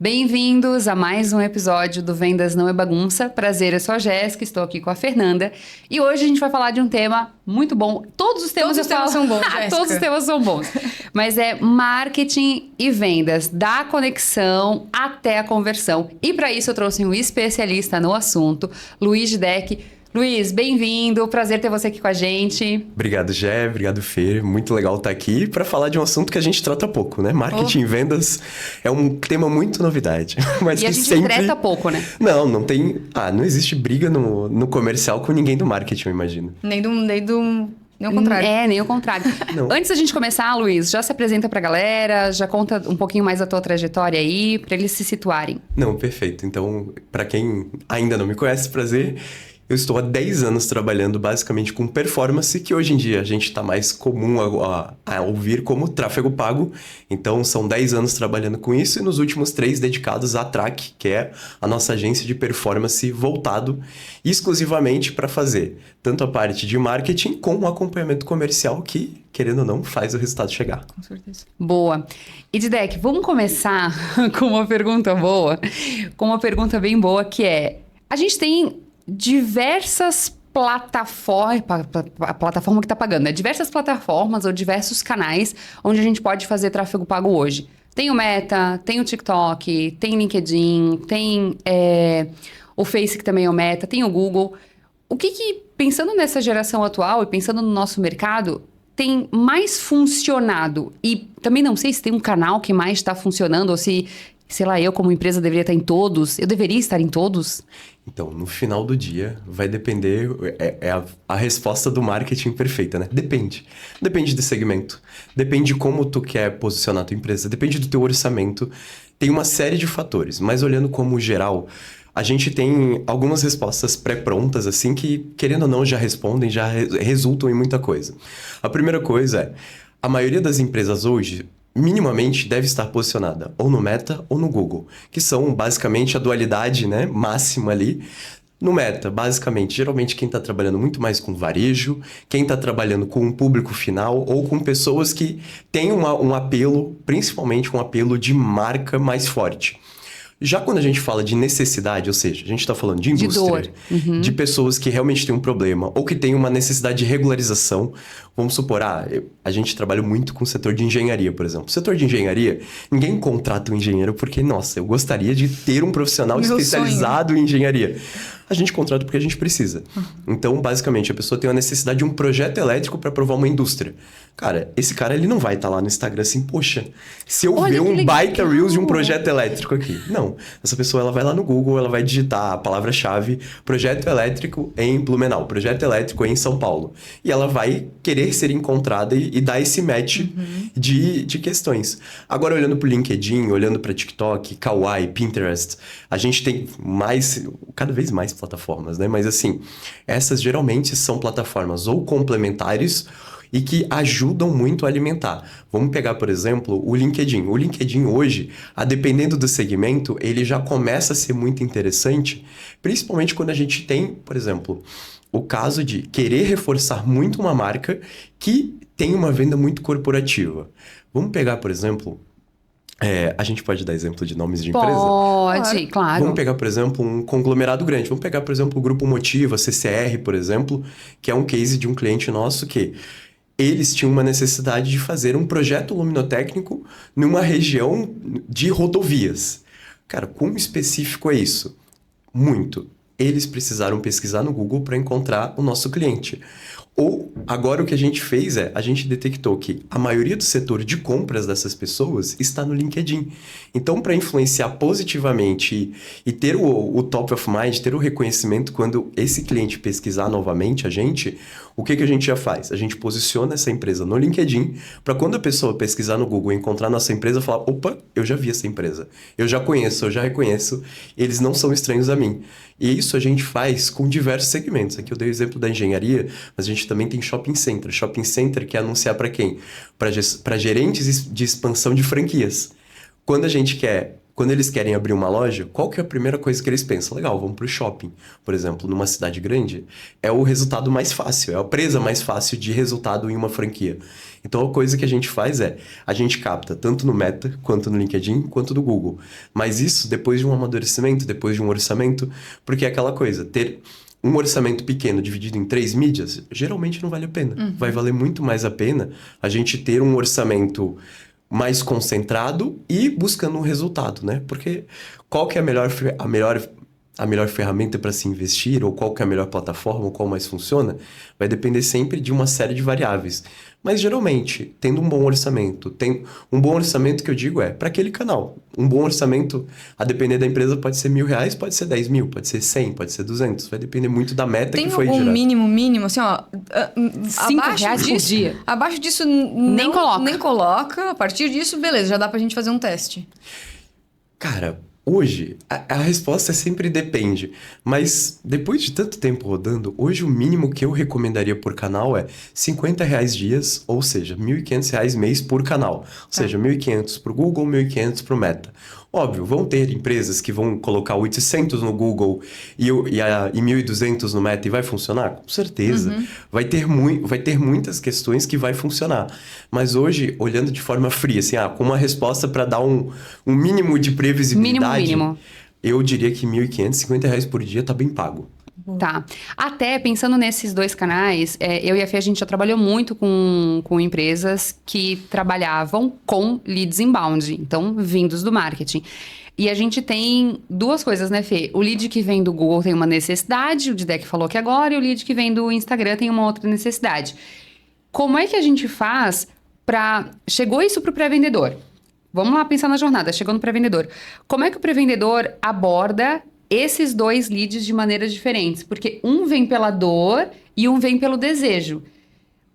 Bem-vindos a mais um episódio do Vendas Não é Bagunça. Prazer, eu sou a Jéssica, estou aqui com a Fernanda. E hoje a gente vai falar de um tema muito bom. Todos os temas são bons, Jéssica. Todos os temas são bons. Mas é marketing e vendas, da conexão até a conversão. E para isso eu trouxe um especialista no assunto, Luiz Deck. Luiz, bem-vindo. Prazer ter você aqui com a gente. Obrigado, Gé. Obrigado, Fer. Muito legal estar aqui para falar de um assunto que a gente trata pouco, né? Marketing e vendas é um tema muito novidade. Mas e que a gente sempre... treta pouco, né? Não tem... não existe briga no comercial com ninguém do marketing, eu imagino. Nem o contrário. Nem o contrário. Antes da gente começar, Luiz, já se apresenta pra galera, já conta um pouquinho mais da tua trajetória aí, pra eles se situarem. Não, perfeito. Então, para quem ainda não me conhece, prazer. Eu estou há 10 anos trabalhando basicamente com performance, que hoje em dia a gente está mais comum a ouvir como tráfego pago. Então, são 10 anos trabalhando com isso e nos últimos 3 dedicados à Track, que é a nossa agência de performance voltado exclusivamente para fazer tanto a parte de marketing como o acompanhamento comercial que, querendo ou não, faz o resultado chegar. Com certeza. Boa. E Didek, vamos começar com uma pergunta boa, com uma pergunta bem boa, que é... A gente tem diversas plataformas, a plataforma que está pagando, né? Diversas plataformas ou diversos canais onde a gente pode fazer tráfego pago hoje. Tem o Meta, tem o TikTok, tem o LinkedIn, tem o Face, que também é o Meta, tem o Google. O que, pensando nessa geração atual e pensando no nosso mercado, tem mais funcionado? E também não sei se tem um canal que mais está funcionando ou se... Sei lá, eu como empresa deveria estar em todos? Eu deveria estar em todos? Então, no final do dia, vai depender... a resposta do marketing perfeita, né? Depende. Depende do segmento. Depende de como tu quer posicionar a tua empresa. Depende do teu orçamento. Tem uma série de fatores. Mas olhando como geral, a gente tem algumas respostas pré-prontas, assim, que, querendo ou não, já respondem, já resultam em muita coisa. A primeira coisa é... A maioria das empresas hoje... minimamente deve estar posicionada ou no Meta ou no Google, que são basicamente a dualidade, né, máxima ali. No Meta, basicamente, geralmente quem está trabalhando muito mais com varejo, quem está trabalhando com um público final ou com pessoas que têm um apelo, principalmente um apelo de marca mais forte. Já quando a gente fala de necessidade, ou seja, a gente está falando de indústria, de pessoas que realmente têm um problema ou que têm uma necessidade de regularização. Vamos supor, a gente trabalha muito com o setor de engenharia, por exemplo. O setor de engenharia, ninguém contrata um engenheiro porque, nossa, eu gostaria de ter um profissional especializado em engenharia. A gente contrata porque a gente precisa. Então, basicamente, a pessoa tem a necessidade de um projeto elétrico para provar uma indústria. Cara, esse cara, ele não vai estar lá no Instagram assim, poxa, se eu ver um baita Reels de um projeto elétrico aqui. Não. Essa pessoa, ela vai lá no Google, ela vai digitar a palavra-chave projeto elétrico em Blumenau, projeto elétrico em São Paulo. E ela vai querer ser encontrada e dar esse match de questões. Agora, olhando para o LinkedIn, olhando para TikTok, Kawaii, Pinterest, a gente tem cada vez mais plataformas, né? Mas assim, essas geralmente são plataformas ou complementares e que ajudam muito a alimentar. Vamos pegar, por exemplo, o LinkedIn. O LinkedIn hoje, dependendo do segmento, ele já começa a ser muito interessante, principalmente quando a gente tem, por exemplo, o caso de querer reforçar muito uma marca que tem uma venda muito corporativa. Vamos pegar, por exemplo... a gente pode dar exemplo de nomes de empresa? Pode, claro. Vamos pegar, por exemplo, um conglomerado grande. Vamos pegar, por exemplo, o Grupo Motiva, CCR, por exemplo, que é um case de um cliente nosso que eles tinham uma necessidade de fazer um projeto luminotécnico numa região de rodovias. Cara, quão específico é isso? Muito. Eles precisaram pesquisar no Google para encontrar o nosso cliente. Ou, agora o que a gente fez a gente detectou que a maioria do setor de compras dessas pessoas está no LinkedIn. Então, para influenciar positivamente e ter o top of mind, ter o reconhecimento quando esse cliente pesquisar novamente a gente, o que a gente já faz? A gente posiciona essa empresa no LinkedIn para quando a pessoa pesquisar no Google e encontrar nossa empresa, falar, opa, eu já vi essa empresa, eu já conheço, eu já reconheço, eles não são estranhos a mim. E isso a gente faz com diversos segmentos. Aqui eu dei o exemplo da engenharia, mas a gente também tem shopping center. Shopping center quer anunciar para quem? Para gerentes de expansão de franquias. Quando Quando eles querem abrir uma loja, qual que é a primeira coisa que eles pensam? Legal, vamos pro shopping. Por exemplo, numa cidade grande, é o resultado mais fácil, é a presa mais fácil de resultado em uma franquia. Então, a coisa que a gente faz a gente capta tanto no Meta, quanto no LinkedIn, quanto no Google. Mas isso depois de um amadurecimento, depois de um orçamento, porque é aquela coisa, ter um orçamento pequeno dividido em 3 mídias, geralmente não vale a pena. Vai valer muito mais a pena a gente ter um orçamento mais concentrado e buscando um resultado, né? Porque qual que é a melhor ferramenta para se investir, ou qual que é a melhor plataforma, ou qual mais funciona, vai depender sempre de uma série de variáveis. Mas, geralmente, tendo um bom orçamento, tem um bom orçamento que eu digo para aquele canal. Um bom orçamento, a depender da empresa, pode ser R$1.000, pode ser 10 mil, pode ser 100, pode ser 200. Vai depender muito da meta que foi gerada. Tem algum mínimo, assim, ó... R$5 por dia. Abaixo disso, Nem coloca. Nem coloca. A partir disso, beleza, já dá pra gente fazer um teste. Cara, hoje, a resposta sempre depende. Mas, depois de tanto tempo rodando, hoje o mínimo que eu recomendaria por canal é R$50 dias, ou seja, R$1.500 mês por canal. Ou seja, 1.500 pro Google, 1.500 pro Meta. Óbvio, vão ter empresas que vão colocar 800 no Google e 1.200 no Meta e vai funcionar? Com certeza. Vai ter muitas questões que vai funcionar. Mas hoje, olhando de forma fria, assim, com uma resposta para dar um mínimo de previsibilidade, Mínimo. eu diria que R$1.500, R$50 por dia tá bem pago. Tá. Até pensando nesses dois canais, eu e a Fê, a gente já trabalhou muito com empresas que trabalhavam com leads inbound, então vindos do marketing. E a gente tem duas coisas, né, Fê? O lead que vem do Google tem uma necessidade, o Didec falou que agora, e o lead que vem do Instagram tem uma outra necessidade. Como é que a gente faz para... Chegou isso pro pré-vendedor. Vamos lá pensar na jornada, chegou no pré-vendedor. Como é que o pré-vendedor aborda esses dois leads de maneiras diferentes? Porque um vem pela dor e um vem pelo desejo.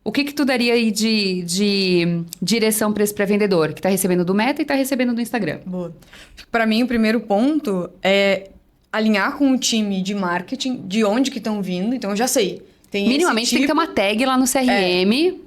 O que tu daria aí de direção para esse pré-vendedor? Que tá recebendo do Meta e tá recebendo do Instagram. Boa. Para mim, o primeiro ponto é alinhar com o time de marketing, de onde que estão vindo. Então, eu já sei. Minimamente tem que ter uma tag lá no CRM.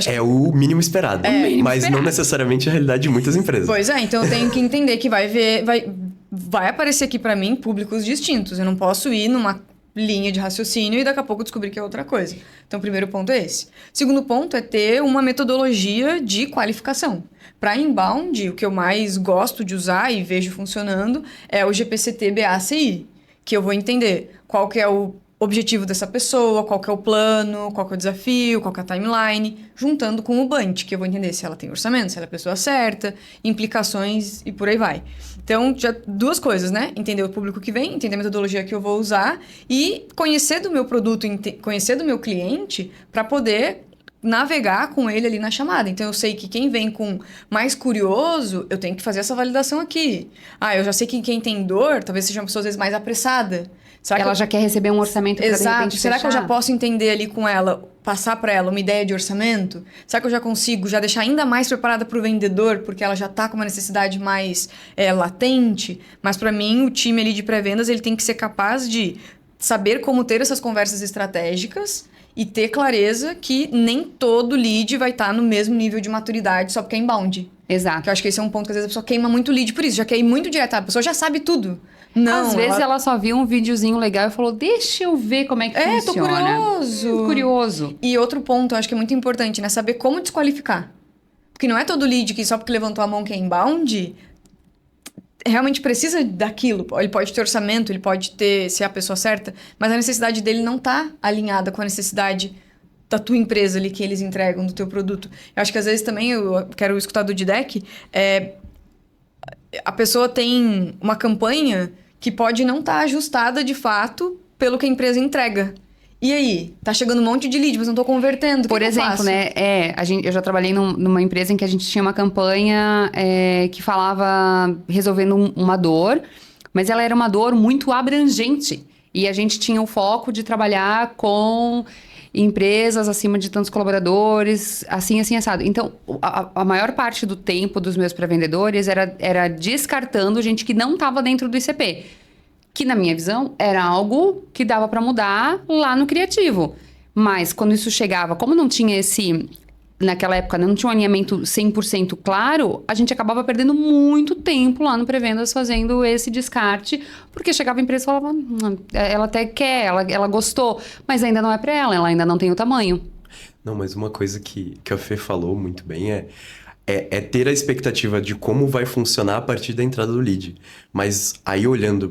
É o mínimo esperado, mas não necessariamente a realidade de muitas empresas. Pois é, então eu tenho que entender que vai aparecer aqui pra mim públicos distintos. Eu não posso ir numa linha de raciocínio e daqui a pouco descobrir que é outra coisa. Então, o primeiro ponto é esse. Segundo ponto é ter uma metodologia de qualificação. Para inbound, o que eu mais gosto de usar e vejo funcionando é o GPCT-BACI, que eu vou entender qual que é o objetivo dessa pessoa, qual que é o plano, qual que é o desafio, qual que é a timeline, juntando com o Bunch, que eu vou entender se ela tem orçamento, se ela é a pessoa certa, implicações e por aí vai. Então, já duas coisas, né? Entender o público que vem, entender a metodologia que eu vou usar e conhecer do meu produto, conhecer do meu cliente para poder navegar com ele ali na chamada. Então, eu sei que quem vem com mais curioso, eu tenho que fazer essa validação aqui. Eu já sei que quem tem dor, talvez seja uma pessoa às vezes mais apressada. Ela já quer receber um orçamento para de repente Será fechar? que eu já posso entender ali com ela, passar para ela uma ideia de orçamento? Será que eu já consigo já deixar ainda mais preparada para o vendedor, porque ela já está com uma necessidade mais latente? Mas para mim, o time ali de pré-vendas, ele tem que ser capaz de saber como ter essas conversas estratégicas e ter clareza que nem todo lead vai estar no mesmo nível de maturidade só porque é inbound. Exato. Que eu acho que esse é um ponto que às vezes a pessoa queima muito lead por isso, já quer ir muito direto, a pessoa já sabe tudo. Não, às vezes ela só viu um videozinho legal e falou, deixa eu ver como é que funciona. Tô curioso. E outro ponto, eu acho que é muito importante, né? Saber como desqualificar. Porque não é todo lead que só porque levantou a mão que é inbound, realmente precisa daquilo. Ele pode ter orçamento, ele pode ser a pessoa certa, mas a necessidade dele não tá alinhada com a necessidade da tua empresa ali que eles entregam, do teu produto. Eu acho que às vezes também, eu quero escutar do Didec, a pessoa tem uma campanha que pode não estar ajustada de fato pelo que a empresa entrega. E aí? Tá chegando um monte de lead, mas não tô convertendo. Por exemplo, né? Eu já trabalhei numa empresa em que a gente tinha uma campanha que falava resolvendo uma dor, mas ela era uma dor muito abrangente. E a gente tinha o foco de trabalhar com empresas acima de tantos colaboradores, assim, assado. Então, a maior parte do tempo dos meus pré-vendedores era descartando gente que não estava dentro do ICP. Que, na minha visão, era algo que dava para mudar lá no criativo. Mas, quando isso chegava, como não tinha naquela época não tinha um alinhamento 100% claro, a gente acabava perdendo muito tempo lá no Pré-vendas fazendo esse descarte, porque chegava a empresa e falava, ela até quer, ela gostou, mas ainda não é para ela ainda não tem o tamanho. Não, mas uma coisa que a Fê falou muito bem é ter a expectativa de como vai funcionar a partir da entrada do lead. Mas aí olhando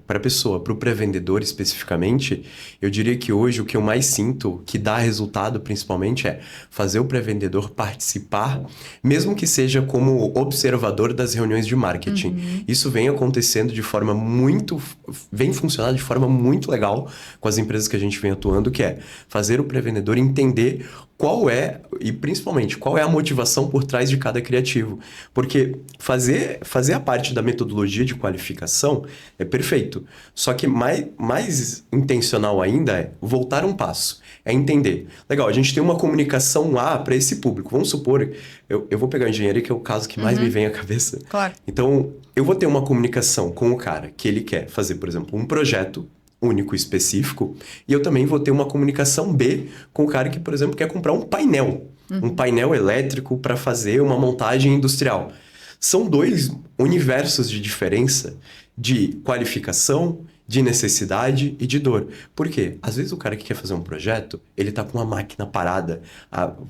para a pessoa, para o pré-vendedor especificamente, eu diria que hoje o que eu mais sinto que dá resultado principalmente é fazer o pré-vendedor participar, mesmo que seja como observador das reuniões de marketing. Isso vem acontecendo vem funcionando de forma muito legal com as empresas que a gente vem atuando, que é fazer o pré-vendedor entender e principalmente, qual é a motivação por trás de cada criativo. Porque fazer a parte da metodologia de qualificação é perfeito. Só que mais intencional ainda é voltar um passo. É entender. Legal, a gente tem uma comunicação A para esse público. Vamos supor, eu vou pegar a engenharia, que é o caso que mais me vem à cabeça. Claro. Então, eu vou ter uma comunicação com o cara que ele quer fazer, por exemplo, um projeto único, específico, e eu também vou ter uma comunicação B com o cara que, por exemplo, quer comprar um painel. Um painel elétrico para fazer uma montagem industrial. São dois universos de diferença de qualificação, de necessidade e de dor. Por quê? Às vezes o cara que quer fazer um projeto, ele tá com uma máquina parada.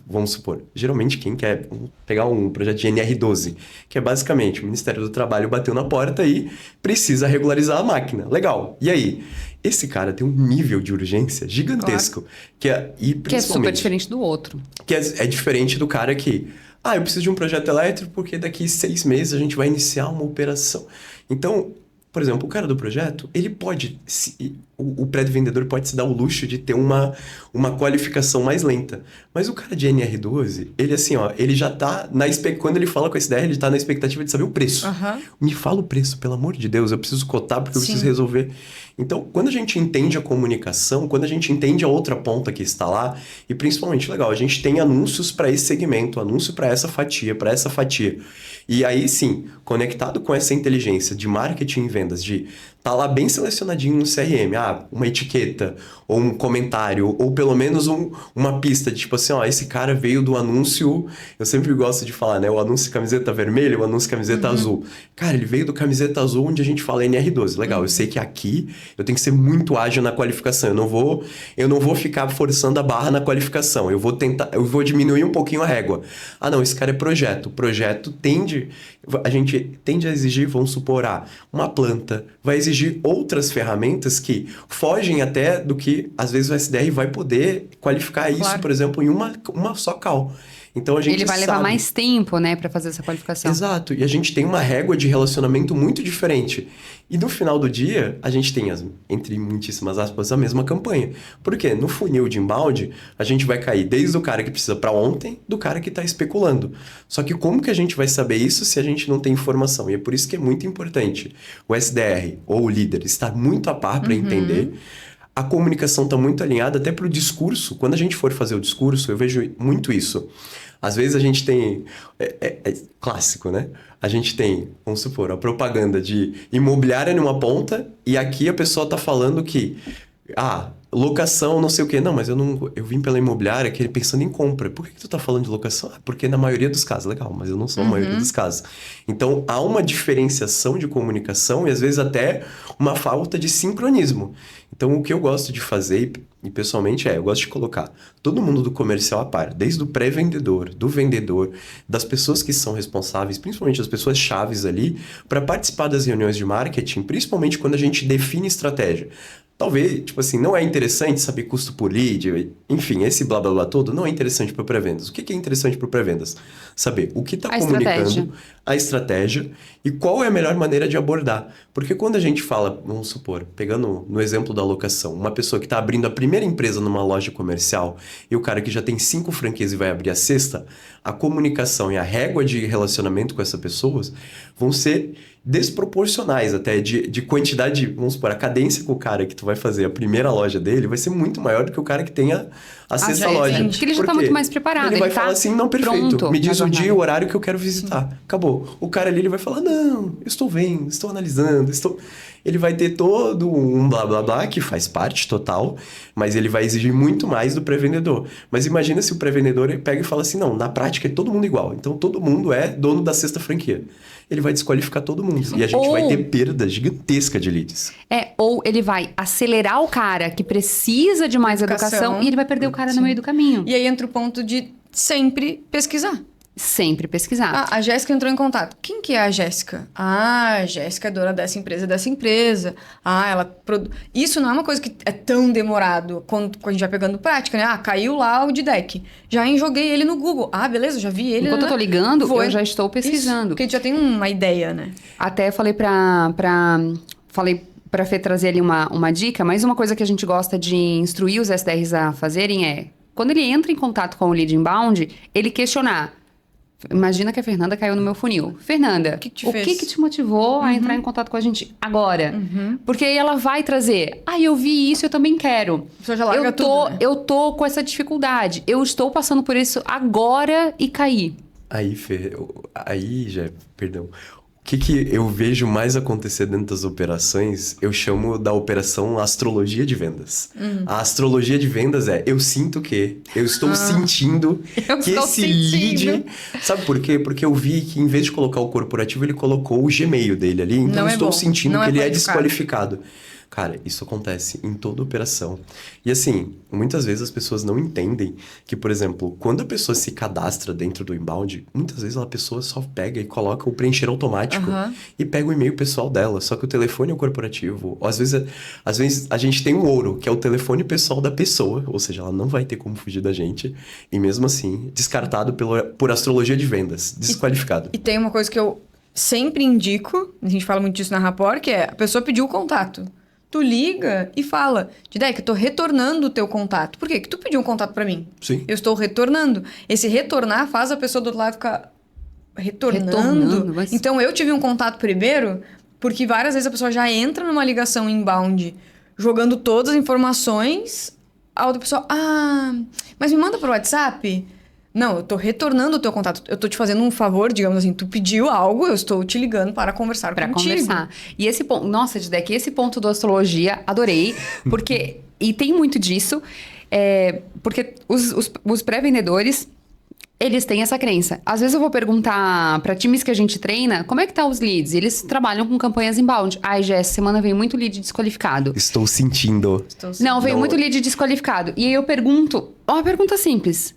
Vamos supor, geralmente quem quer pegar um projeto de NR12, que é basicamente o Ministério do Trabalho bateu na porta e precisa regularizar a máquina. Legal. E aí? Esse cara tem um nível de urgência gigantesco. Claro. Que é super diferente do outro. Que é diferente do cara que... eu preciso de um projeto elétrico porque daqui 6 meses a gente vai iniciar uma operação. Então, por exemplo, o cara do projeto, ele pode... O pré-vendedor pode se dar o luxo de ter uma qualificação mais lenta. Mas o cara de NR12, ele assim, ele já tá quando ele fala com esse DR, ele tá na expectativa de saber o preço. Me fala o preço, pelo amor de Deus, eu preciso cotar porque eu preciso resolver. Então, quando a gente entende a comunicação, quando a gente entende a outra ponta que está lá, e principalmente, legal, a gente tem anúncios para esse segmento, anúncio para essa fatia, para essa fatia. E aí sim, conectado com essa inteligência de marketing e vendas, de tá lá bem selecionadinho no CRM, uma etiqueta, ou um comentário, ou pelo menos uma pista de tipo assim, esse cara veio do anúncio, eu sempre gosto de falar, né, o anúncio camiseta vermelha, o anúncio camiseta azul. Cara, ele veio do camiseta azul onde a gente fala NR12. Legal, eu sei que aqui eu tenho que ser muito ágil na qualificação, eu não vou ficar forçando a barra na qualificação, eu vou diminuir um pouquinho a régua. Não, esse cara é projeto. O projeto a gente tende a exigir, vamos supor, uma planta, vai exigir outras ferramentas que fogem até do que, às vezes, o SDR vai poder qualificar isso, claro, por exemplo, em uma só call. Então, a gente Ele vai levar mais tempo, né, para fazer essa qualificação. Exato. E a gente tem uma régua de relacionamento muito diferente. E no final do dia, a gente tem, entre muitíssimas aspas, a mesma campanha. Por quê? No funil de inbound, a gente vai cair desde o cara que precisa para ontem, do cara que está especulando. Só que como que a gente vai saber isso se a gente não tem informação? E é por isso que é muito importante o SDR ou o líder estar muito a par para entender. A comunicação está muito alinhada até para o discurso. Quando a gente for fazer o discurso, eu vejo muito isso. Às vezes a gente tem... É clássico, né? A gente tem, vamos supor, a propaganda de imobiliária numa ponta e aqui a pessoa está falando que... locação, não sei o quê. Não, mas eu vim pela imobiliária pensando em compra. Por que tu tá falando de locação? Porque na maioria dos casos. Legal, mas eu não sou a maioria dos casos. Então, há uma diferenciação de comunicação e às vezes até uma falta de sincronismo. Então, o que eu gosto de fazer, e pessoalmente eu gosto de colocar todo mundo do comercial a par, desde o pré-vendedor, do vendedor, das pessoas que são responsáveis, principalmente as pessoas chaves ali, para participar das reuniões de marketing, principalmente quando a gente define estratégia. Talvez, não é interessante saber custo por lead, enfim, esse blá blá blá todo não é interessante para o pré-vendas. O que é interessante para o pré-vendas? Saber o que está comunicando, a estratégia e qual é a melhor maneira de abordar. Porque quando a gente fala, vamos supor, pegando no exemplo da locação, uma pessoa que está abrindo a primeira empresa numa loja comercial e o cara que já tem 5 franquias e vai abrir a sexta, a comunicação e a régua de relacionamento com essas pessoas vão ser desproporcionais até de quantidade, vamos supor, a cadência com o cara que tu vai fazer a primeira loja dele vai ser muito maior do que o cara que tem a sexta loja. Porque ele já tá muito mais preparado. Ele vai falar assim, não, perfeito, me diz o dia e o horário que eu quero visitar. Acabou. O cara ali, ele vai falar, não, eu estou vendo, estou analisando, Ele vai ter todo um blá blá blá, que faz parte total, mas ele vai exigir muito mais do pré-vendedor. Mas imagina se o pré-vendedor pega e fala assim, não, na prática é todo mundo igual, então todo mundo é dono da sexta franquia. Ele vai desqualificar todo mundo. E a gente vai ter perda gigantesca de leads. Ou ele vai acelerar o cara que precisa de mais educação e ele vai perder o cara no meio do caminho. E aí entra o ponto de sempre pesquisar. Sempre pesquisar. A Jéssica entrou em contato. Quem que é a Jéssica? A Jéssica é dona dessa empresa. Ela Isso não é uma coisa que é tão demorado quando a gente vai pegando prática, né? Caiu lá o DDEC. Já joguei ele no Google. Beleza, já vi ele. Enquanto eu tô ligando, eu já estou pesquisando. Isso, porque a gente já tem uma ideia, né? Até falei falei pra Fê trazer ali uma dica, mas uma coisa que a gente gosta de instruir os SDRs a fazerem é, quando ele entra em contato com o lead inbound, ele questionar. Imagina que a Fernanda caiu no meu funil. Fernanda, o que te motivou a entrar em contato com a gente agora? Porque aí ela vai trazer, eu vi isso, eu também quero. A pessoa já larga tudo, né? Eu tô com essa dificuldade. Eu estou passando por isso agora e caí. Aí, Fê, perdão. O que eu vejo mais acontecer dentro das operações, eu chamo da operação astrologia de vendas. A astrologia de vendas eu sinto que, eu estou sentindo que esse lead... Sabe por quê? Porque eu vi que em vez de colocar o corporativo, ele colocou o Gmail dele ali, então eu estou sentindo que ele é desqualificado. Cara, isso acontece em toda operação. E assim, muitas vezes as pessoas não entendem que, por exemplo, quando a pessoa se cadastra dentro do inbound, muitas vezes a pessoa só pega e coloca o preencher automático e pega o e-mail pessoal dela. Só que o telefone é o corporativo. Ou às vezes a gente tem um ouro, que é o telefone pessoal da pessoa, ou seja, ela não vai ter como fugir da gente. E mesmo assim, descartado por astrologia de vendas, desqualificado. E tem uma coisa que eu sempre indico, a gente fala muito disso na Rapport, que é a pessoa pediu o contato. Tu liga e fala, Didek, eu tô retornando o teu contato. Por quê? Porque tu pediu um contato pra mim. Sim. Eu estou retornando. Esse retornar faz a pessoa do outro lado ficar retornando. Mas... Então, eu tive um contato primeiro, porque várias vezes a pessoa já entra numa ligação inbound, jogando todas as informações, a outra pessoa, mas me manda pro WhatsApp? Não, eu tô retornando o teu contato. Eu tô te fazendo um favor, digamos assim. Tu pediu algo, eu estou te ligando para conversar contigo. Para conversar. E esse ponto... Nossa, Didek, esse ponto da astrologia, adorei. Porque... e tem muito disso. Porque os pré-vendedores, eles têm essa crença. Às vezes eu vou perguntar para times que a gente treina, como é que tá os leads? Eles trabalham com campanhas inbound. Jess, essa semana veio muito lead desqualificado. Estou sentindo. Não, veio muito lead desqualificado. E aí eu pergunto... Uma pergunta simples.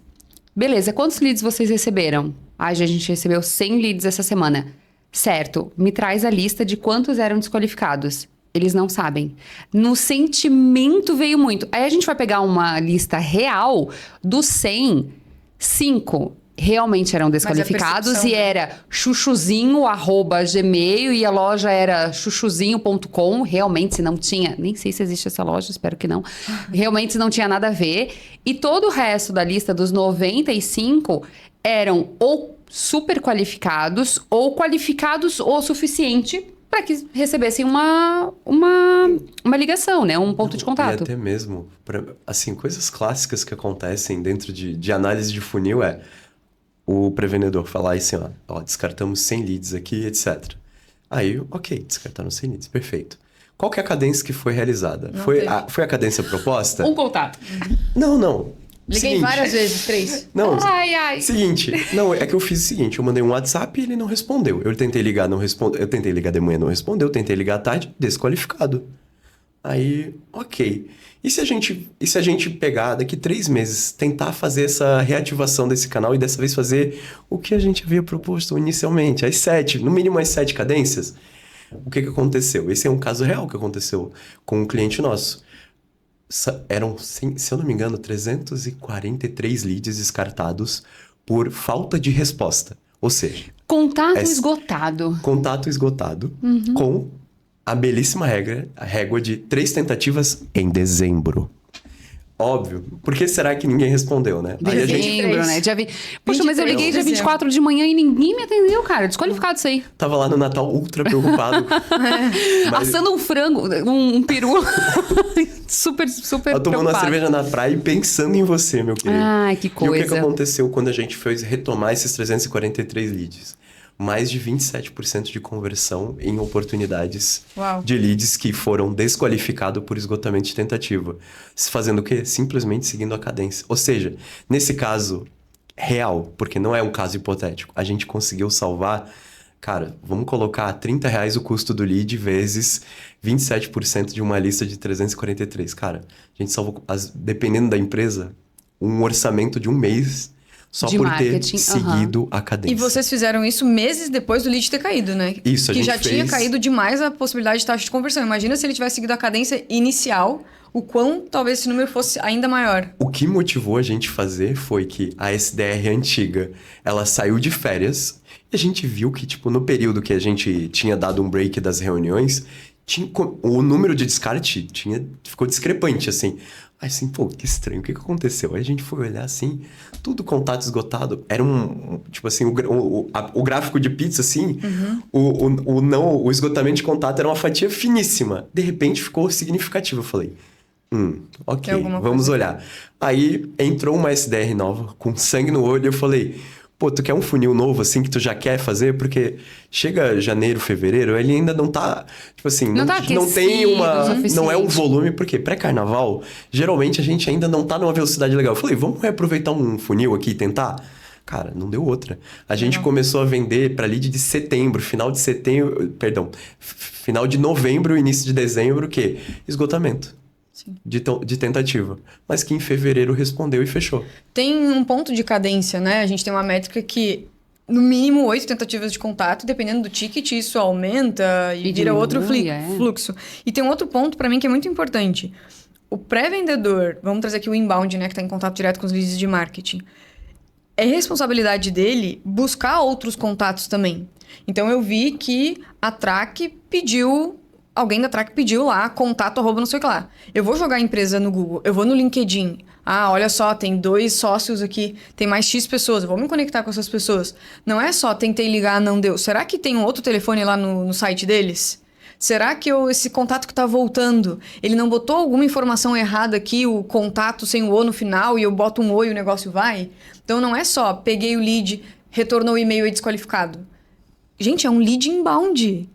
Beleza, quantos leads vocês receberam? A gente recebeu 100 leads essa semana. Certo, me traz a lista de quantos eram desqualificados. Eles não sabem. No sentimento veio muito. Aí a gente vai pegar uma lista real dos 100, 5 realmente eram desqualificados e era chuchuzinho@gmail e a loja era chuchuzinho.com. Realmente, se não tinha... Nem sei se existe essa loja, espero que não. Realmente, se não tinha nada a ver. E todo o resto da lista dos 95 eram ou super qualificados ou qualificados o suficiente para que recebessem uma ligação, né? Um ponto de contato. E até mesmo, assim, coisas clássicas que acontecem dentro de análise de funil o pré-vendedor falar assim, ó, descartamos 100 leads aqui, etc. Aí, ok, descartaram 100 leads, perfeito. Qual que é a cadência que foi realizada? Foi a cadência proposta? Um contato. Não. Liguei várias vezes, 3. Não, ai. Seguinte, é que eu fiz o seguinte, eu mandei um WhatsApp e ele não respondeu. Eu tentei ligar, não respondeu. Eu tentei ligar de manhã, não respondeu. Eu tentei ligar à tarde, desqualificado. Aí, ok. E se a gente pegar daqui 3 meses, tentar fazer essa reativação desse canal e dessa vez fazer o que a gente havia proposto inicialmente, no mínimo as 7 cadências? O que aconteceu? Esse é um caso real que aconteceu com um cliente nosso. Eram, se eu não me engano, 343 leads descartados por falta de resposta. Ou seja... Contato esgotado. Contato esgotado com... a belíssima régua de 3 tentativas em dezembro. Óbvio. Por que será que ninguém respondeu, né? Aí a gente Dezembro, né? Poxa, mas eu 23 liguei dia de 24 de manhã e ninguém me atendeu, cara. Desqualificado isso aí. tava lá no Natal ultra preocupado. Mas Assando um frango, um peru. super, super eu tomando uma preocupado. cerveja na praia e pensando em você, meu querido. Ai, que E o que coisa. aconteceu quando a gente foi retomar esses 343 leads? Mais de 27% de conversão em oportunidades Uau. de leads que foram desqualificados por esgotamento de tentativa. Fazendo o quê? Simplesmente seguindo a cadência. Ou seja, nesse caso real, porque não é um caso hipotético, a gente conseguiu salvar, cara, vamos colocar R$30 o custo do lead vezes 27% de uma lista de 343. Cara, a gente salvou, dependendo da empresa, um orçamento de um mês só De por marketing, ter seguido a cadência. E vocês fizeram isso meses depois do lead ter caído, né? Isso, a que gente já tinha fez- caído demais a possibilidade de taxa de conversão. Imagina se ele tivesse seguido a cadência inicial, o quão talvez esse número fosse ainda maior. O que motivou a gente fazer foi que a SDR antiga, ela saiu de férias e a gente viu que, tipo, no período que a gente tinha dado um break das reuniões, o número de descarte ficou discrepante, assim. Aí assim, pô, que estranho, o que aconteceu? Aí a gente foi olhar assim, tudo contato esgotado. Era tipo assim, o gráfico de pizza, assim, o esgotamento de contato era uma fatia finíssima. De repente ficou significativo. Eu falei, Tem ok, alguma vamos coisa. olhar. Aí entrou uma SDR nova, com sangue no olho, e eu falei, pô, tu quer um funil novo assim que tu já quer fazer? Porque chega janeiro, fevereiro, ele ainda não tá, tipo assim, Não tá não tem aquecido uma, o suficiente. não é um volume, porque pré-carnaval, geralmente a gente ainda não tá numa velocidade legal. Eu falei, vamos reaproveitar um funil aqui e tentar? Cara, não deu outra. A gente começou a vender para lead de setembro, final de setembro, perdão, final de novembro, início de dezembro, o quê? Esgotamento. De tentativa. Mas que em fevereiro respondeu e fechou. Tem um ponto de cadência, né? A gente tem uma métrica que, no mínimo, 8 tentativas de contato, dependendo do ticket, isso aumenta e vira diminui, outro é. fluxo. E tem um outro ponto para mim que é muito importante. O pré-vendedor, vamos trazer aqui o inbound, né? Que está em contato direto com os leads de marketing. É responsabilidade dele buscar outros contatos também. Então, eu vi que a Track pediu... Alguém da Track pediu lá, contato, @ não sei o que lá. Eu vou jogar a empresa no Google, eu vou no LinkedIn. Ah, olha só, tem 2 sócios aqui, tem mais X pessoas, eu vou me conectar com essas pessoas. Não é só tentei ligar, não deu. Será que tem um outro telefone lá no site deles? Será que esse contato que tá voltando, ele não botou alguma informação errada aqui, o contato sem o O no final, e eu boto um O e o negócio vai? Então não é só peguei o lead, retornou o e-mail e desqualificado. Gente, é um lead inbound.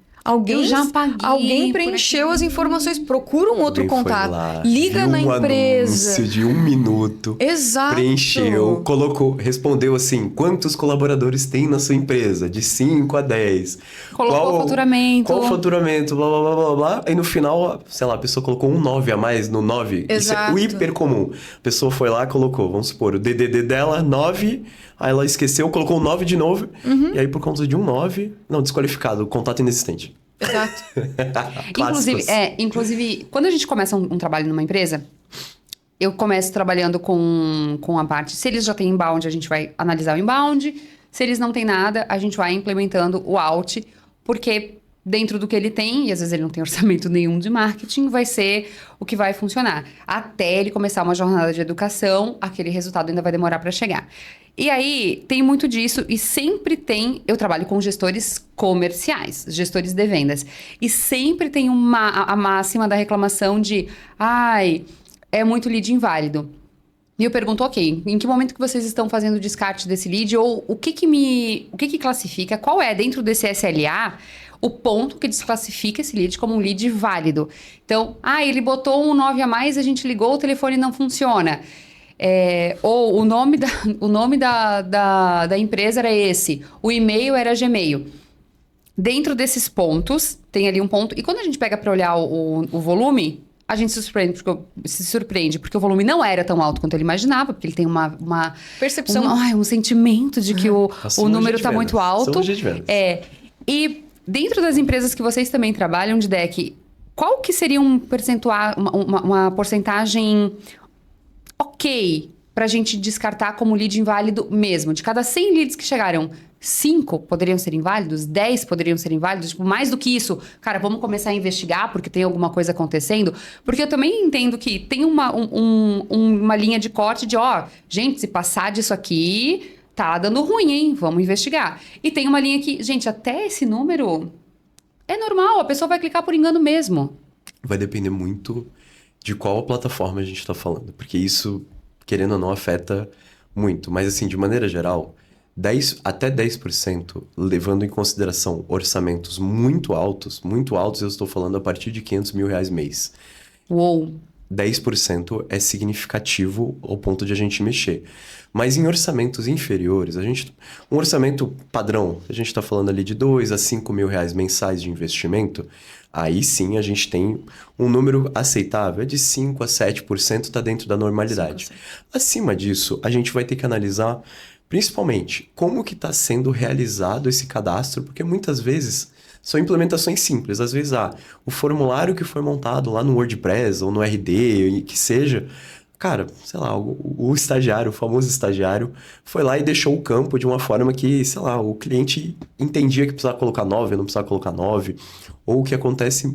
Eu já paguei Alguém por preencheu aquilo. as informações, procura um outro Alguém foi contato, lá, liga viu na um empresa. anúncio de 1 minuto. Exato. Preencheu, colocou, respondeu assim, quantos colaboradores tem na sua empresa? De 5 a 10. Colocou o faturamento. Qual o faturamento, blá, blá, blá, blá, blá. Aí no final, sei lá, a pessoa colocou um 9 a mais no 9. Isso é Exato. o hiper comum. A pessoa foi lá, colocou, vamos supor, o DDD dela, 9. Aí ela esqueceu, colocou um 9 de novo. E aí por conta de um 9, não, desqualificado, contato inexistente. Exato. Clássicos. Inclusive, quando a gente começa um trabalho numa empresa, eu começo trabalhando com a parte... Se eles já têm inbound, a gente vai analisar o inbound. Se eles não têm nada, a gente vai implementando o out. Porque dentro do que ele tem, e às vezes ele não tem orçamento nenhum de marketing, vai ser o que vai funcionar. Até ele começar uma jornada de educação, aquele resultado ainda vai demorar para chegar. E aí, tem muito disso e sempre tem... Eu trabalho com gestores comerciais, gestores de vendas. E sempre tem a máxima da reclamação de... Ai, é muito lead inválido. E eu pergunto, ok, em que momento que vocês estão fazendo o descarte desse lead? Ou o que que classifica? Qual é, dentro desse SLA, o ponto que desclassifica esse lead como um lead válido? Então, ele botou um 9 a mais, a gente ligou, o telefone não funciona. Ou o nome da empresa era esse, o e-mail era Gmail. Dentro desses pontos, tem ali um ponto. E quando a gente pega para olhar o volume, a gente se surpreende, porque o volume não era tão alto quanto ele imaginava, porque ele tem uma Percepção. um sentimento de que o número está muito alto. E dentro das empresas que vocês também trabalham de deck, qual que seria um percentual, uma porcentagem ok pra gente descartar como lead inválido mesmo? De cada 100 leads que chegaram, 5 poderiam ser inválidos? 10 poderiam ser inválidos? Tipo, mais do que isso, cara, vamos começar a investigar porque tem alguma coisa acontecendo? Porque eu também entendo que tem uma linha de corte de, gente, se passar disso aqui, tá dando ruim, hein? Vamos investigar. E tem uma linha que, gente, até esse número é normal, a pessoa vai clicar por engano mesmo. Vai depender muito de qual plataforma a gente está falando, porque isso, querendo ou não, afeta muito. Mas, assim, de maneira geral, até 10%, levando em consideração orçamentos muito altos, eu estou falando a partir de R$500 mil mês. Uou! 10% é significativo ao ponto de a gente mexer. Mas em orçamentos inferiores, um orçamento padrão, a gente está falando ali de R$2 a R$5 mil mensais de investimento, aí sim a gente tem um número aceitável, de 5 a 7% está dentro da normalidade. Acima disso, a gente vai ter que analisar principalmente como que está sendo realizado esse cadastro, porque muitas vezes são implementações simples. Às vezes, o formulário que foi montado lá no WordPress ou no RD, que seja, cara, sei lá, o estagiário, o famoso estagiário, foi lá e deixou o campo de uma forma que, sei lá, o cliente entendia que precisava colocar 9, não precisava colocar 9, ou o que acontece,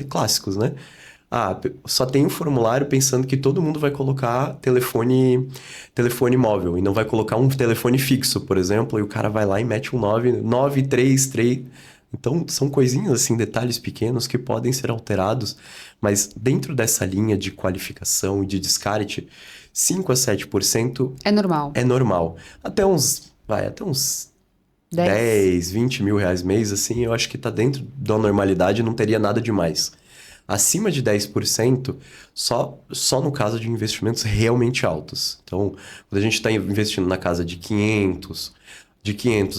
clássicos, né? Só tem um formulário pensando que todo mundo vai colocar telefone móvel e não vai colocar um telefone fixo, por exemplo, e o cara vai lá e mete um 933. Então, são coisinhas assim, detalhes pequenos que podem ser alterados, mas dentro dessa linha de qualificação e de descarte, 5 a 7% É normal. é normal. Até uns 10, 20 mil mês, assim, eu acho que tá dentro da normalidade, não teria nada demais. Acima de 10%, só no caso de investimentos realmente altos. Então, quando a gente está investindo na casa de 500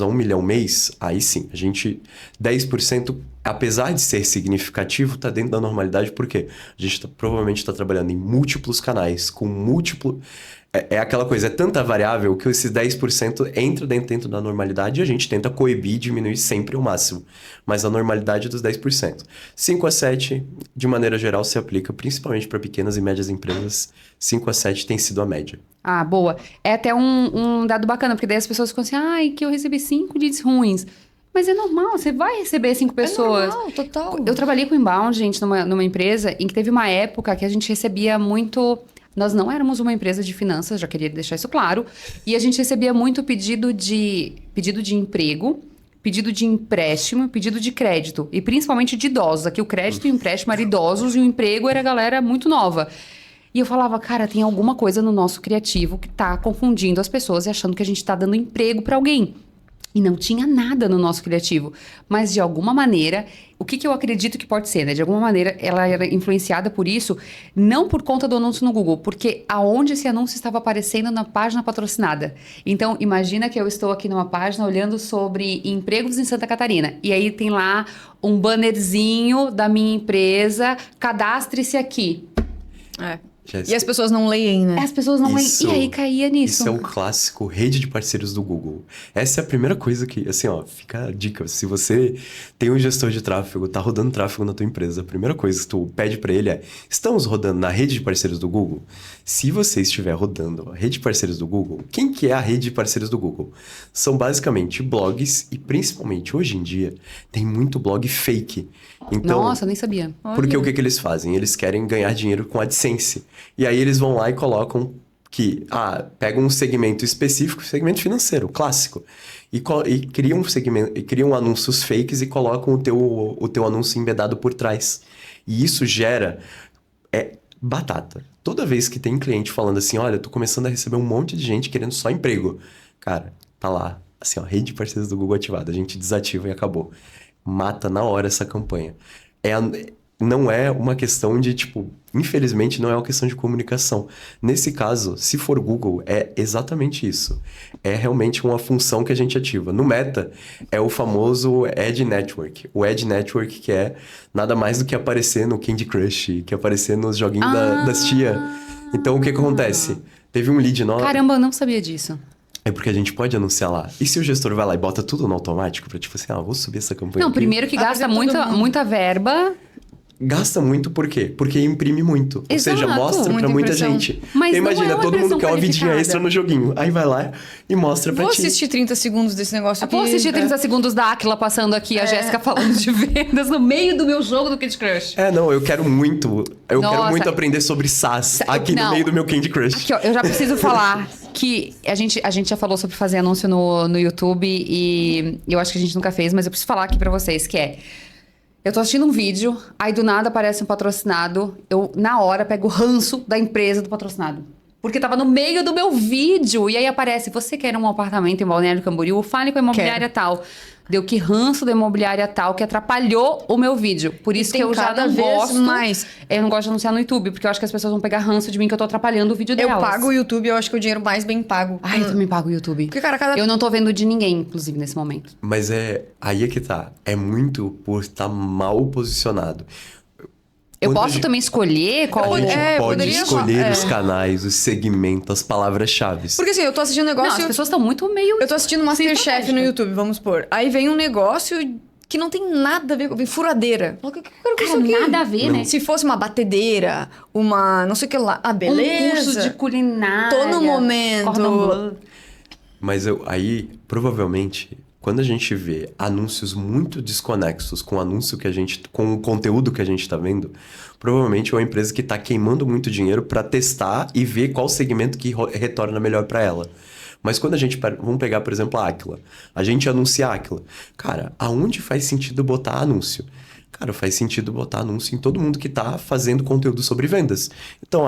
a 1 milhão mês, aí sim, 10%, apesar de ser significativo, está dentro da normalidade, porque a gente provavelmente está trabalhando em múltiplos canais, com É aquela coisa, é tanta variável que esses 10% entra dentro da normalidade e a gente tenta coibir e diminuir sempre o máximo. Mas a normalidade é dos 10%. 5 a 7, de maneira geral, se aplica principalmente para pequenas e médias empresas. 5 a 7 tem sido a média. Boa. É até um dado bacana, porque daí as pessoas ficam assim, que eu recebi 5 leads ruins. Mas é normal, você vai receber 5 pessoas. É normal, total. Eu trabalhei com inbound, gente, numa empresa em que teve uma época que a gente recebia muito... Nós não éramos uma empresa de finanças, já queria deixar isso claro. E a gente recebia muito pedido de emprego, pedido de empréstimo, pedido de crédito. E principalmente de idosos. Aqui o crédito e o empréstimo eram idosos e o emprego era galera muito nova. E eu falava, cara, tem alguma coisa no nosso criativo que tá confundindo as pessoas e achando que a gente tá dando emprego para alguém. E não tinha nada no nosso criativo. Mas, de alguma maneira, o que eu acredito que pode ser, né? De alguma maneira, ela era influenciada por isso, não por conta do anúncio no Google, porque aonde esse anúncio estava aparecendo na página patrocinada. Então, imagina que eu estou aqui numa página olhando sobre empregos em Santa Catarina. E aí tem lá um bannerzinho da minha empresa, cadastre-se aqui. E as pessoas não leem, né? As pessoas não leem. E aí caía nisso. Isso é o clássico rede de parceiros do Google. Essa é a primeira coisa que, assim, fica a dica. Se você tem um gestor de tráfego, tá rodando tráfego na tua empresa, a primeira coisa que tu pede para ele é: estamos rodando na rede de parceiros do Google? Se você estiver rodando a rede de parceiros do Google, quem que é a rede de parceiros do Google? São basicamente blogs e, principalmente hoje em dia, tem muito blog fake. Então, nossa, nem sabia. Porque o que eles fazem? Eles querem ganhar dinheiro com AdSense. E aí eles vão lá e colocam que, pegam um segmento específico, segmento financeiro, clássico, e criam um segmento, e criam anúncios fakes e colocam o teu anúncio embedado por trás. E isso gera batata. Toda vez que tem cliente falando assim, olha, eu tô começando a receber um monte de gente querendo só emprego. Cara, tá lá, assim, rede de parceiros do Google ativada. A gente desativa e acabou. Mata na hora essa campanha. Não é uma questão de, infelizmente, não é uma questão de comunicação. Nesse caso, se for Google, é exatamente isso. É realmente uma função que a gente ativa. No Meta, é o famoso Ad Network. O Ad Network que é nada mais do que aparecer no Candy Crush, que aparecer nos joguinhos das tia. Então, o que acontece? Teve um lead nosso... Caramba, eu não sabia disso. É porque a gente pode anunciar lá. E se o gestor vai lá e bota tudo no automático, pra vou subir essa campanha Não, aqui. primeiro que gasta muita verba... Gasta muito por quê? Porque imprime muito. Ou seja, Exato. mostra pra Muita muita impressão. gente. Mas Então, não imagina, é uma todo mundo impressão quer uma vidinha qualificada. extra no joguinho. Aí vai lá e mostra pra Vou ti. assistir 30 segundos desse negócio aqui. Vou assistir 30 segundos da Aquila passando aqui, a Jéssica falando de vendas no meio do meu jogo do Candy Crush. Não, eu quero muito. Eu quero Nossa. muito aprender sobre SaaS aqui Não. no meio do meu Candy Crush. Aqui, ó, eu já preciso falar que a gente já falou sobre fazer anúncio no YouTube e eu acho que a gente nunca fez, mas eu preciso falar aqui pra vocês, que é... Eu tô assistindo um vídeo, aí do nada aparece um patrocinado, eu, na hora, pego o ranço da empresa do patrocinado. Porque tava no meio do meu vídeo, e aí aparece, você quer um apartamento em Balneário Camboriú? Fale com a imobiliária tal. Deu que ranço da imobiliária tal, que atrapalhou o meu vídeo. Por isso tem que eu já cada não vez gosto... mais. Eu não gosto de anunciar no YouTube, porque eu acho que as pessoas vão pegar ranço de mim, que eu tô atrapalhando o vídeo Eu delas. pago o YouTube, eu acho que é o dinheiro mais bem pago. Ai, eu também pago o YouTube. Porque, cara, cada... Eu não tô vendo de ninguém, inclusive, nesse momento. Mas aí é que tá. É muito por estar mal posicionado. Eu Quando a posso gente- também escolher qual... A gente pode poderia- escolher é. os canais, os segmentos, as palavras-chave. Porque assim, eu tô assistindo um Não, negócio... as pessoas estão muito meio... Eu tô assistindo Masterchef estratégica. no YouTube, vamos supor. Aí vem um negócio que não tem nada a ver com... Vem furadeira. Eu quero com Cara, isso aqui. nada a ver, né? Se fosse uma batedeira, uma não sei o que lá... Ah, beleza. Um curso de culinária. Tô no momento. Cordon bleu. Mas aí, provavelmente, quando a gente vê anúncios muito desconexos com o anúncio que a gente, com o conteúdo que a gente tá vendo, provavelmente é uma empresa que tá queimando muito dinheiro para testar e ver qual segmento que retorna melhor para ela. Mas quando a gente... Vamos pegar, por exemplo, a Aquila. A gente anuncia a Aquila. Cara, aonde faz sentido botar anúncio? Cara, faz sentido botar anúncio em todo mundo que tá fazendo conteúdo sobre vendas. Então,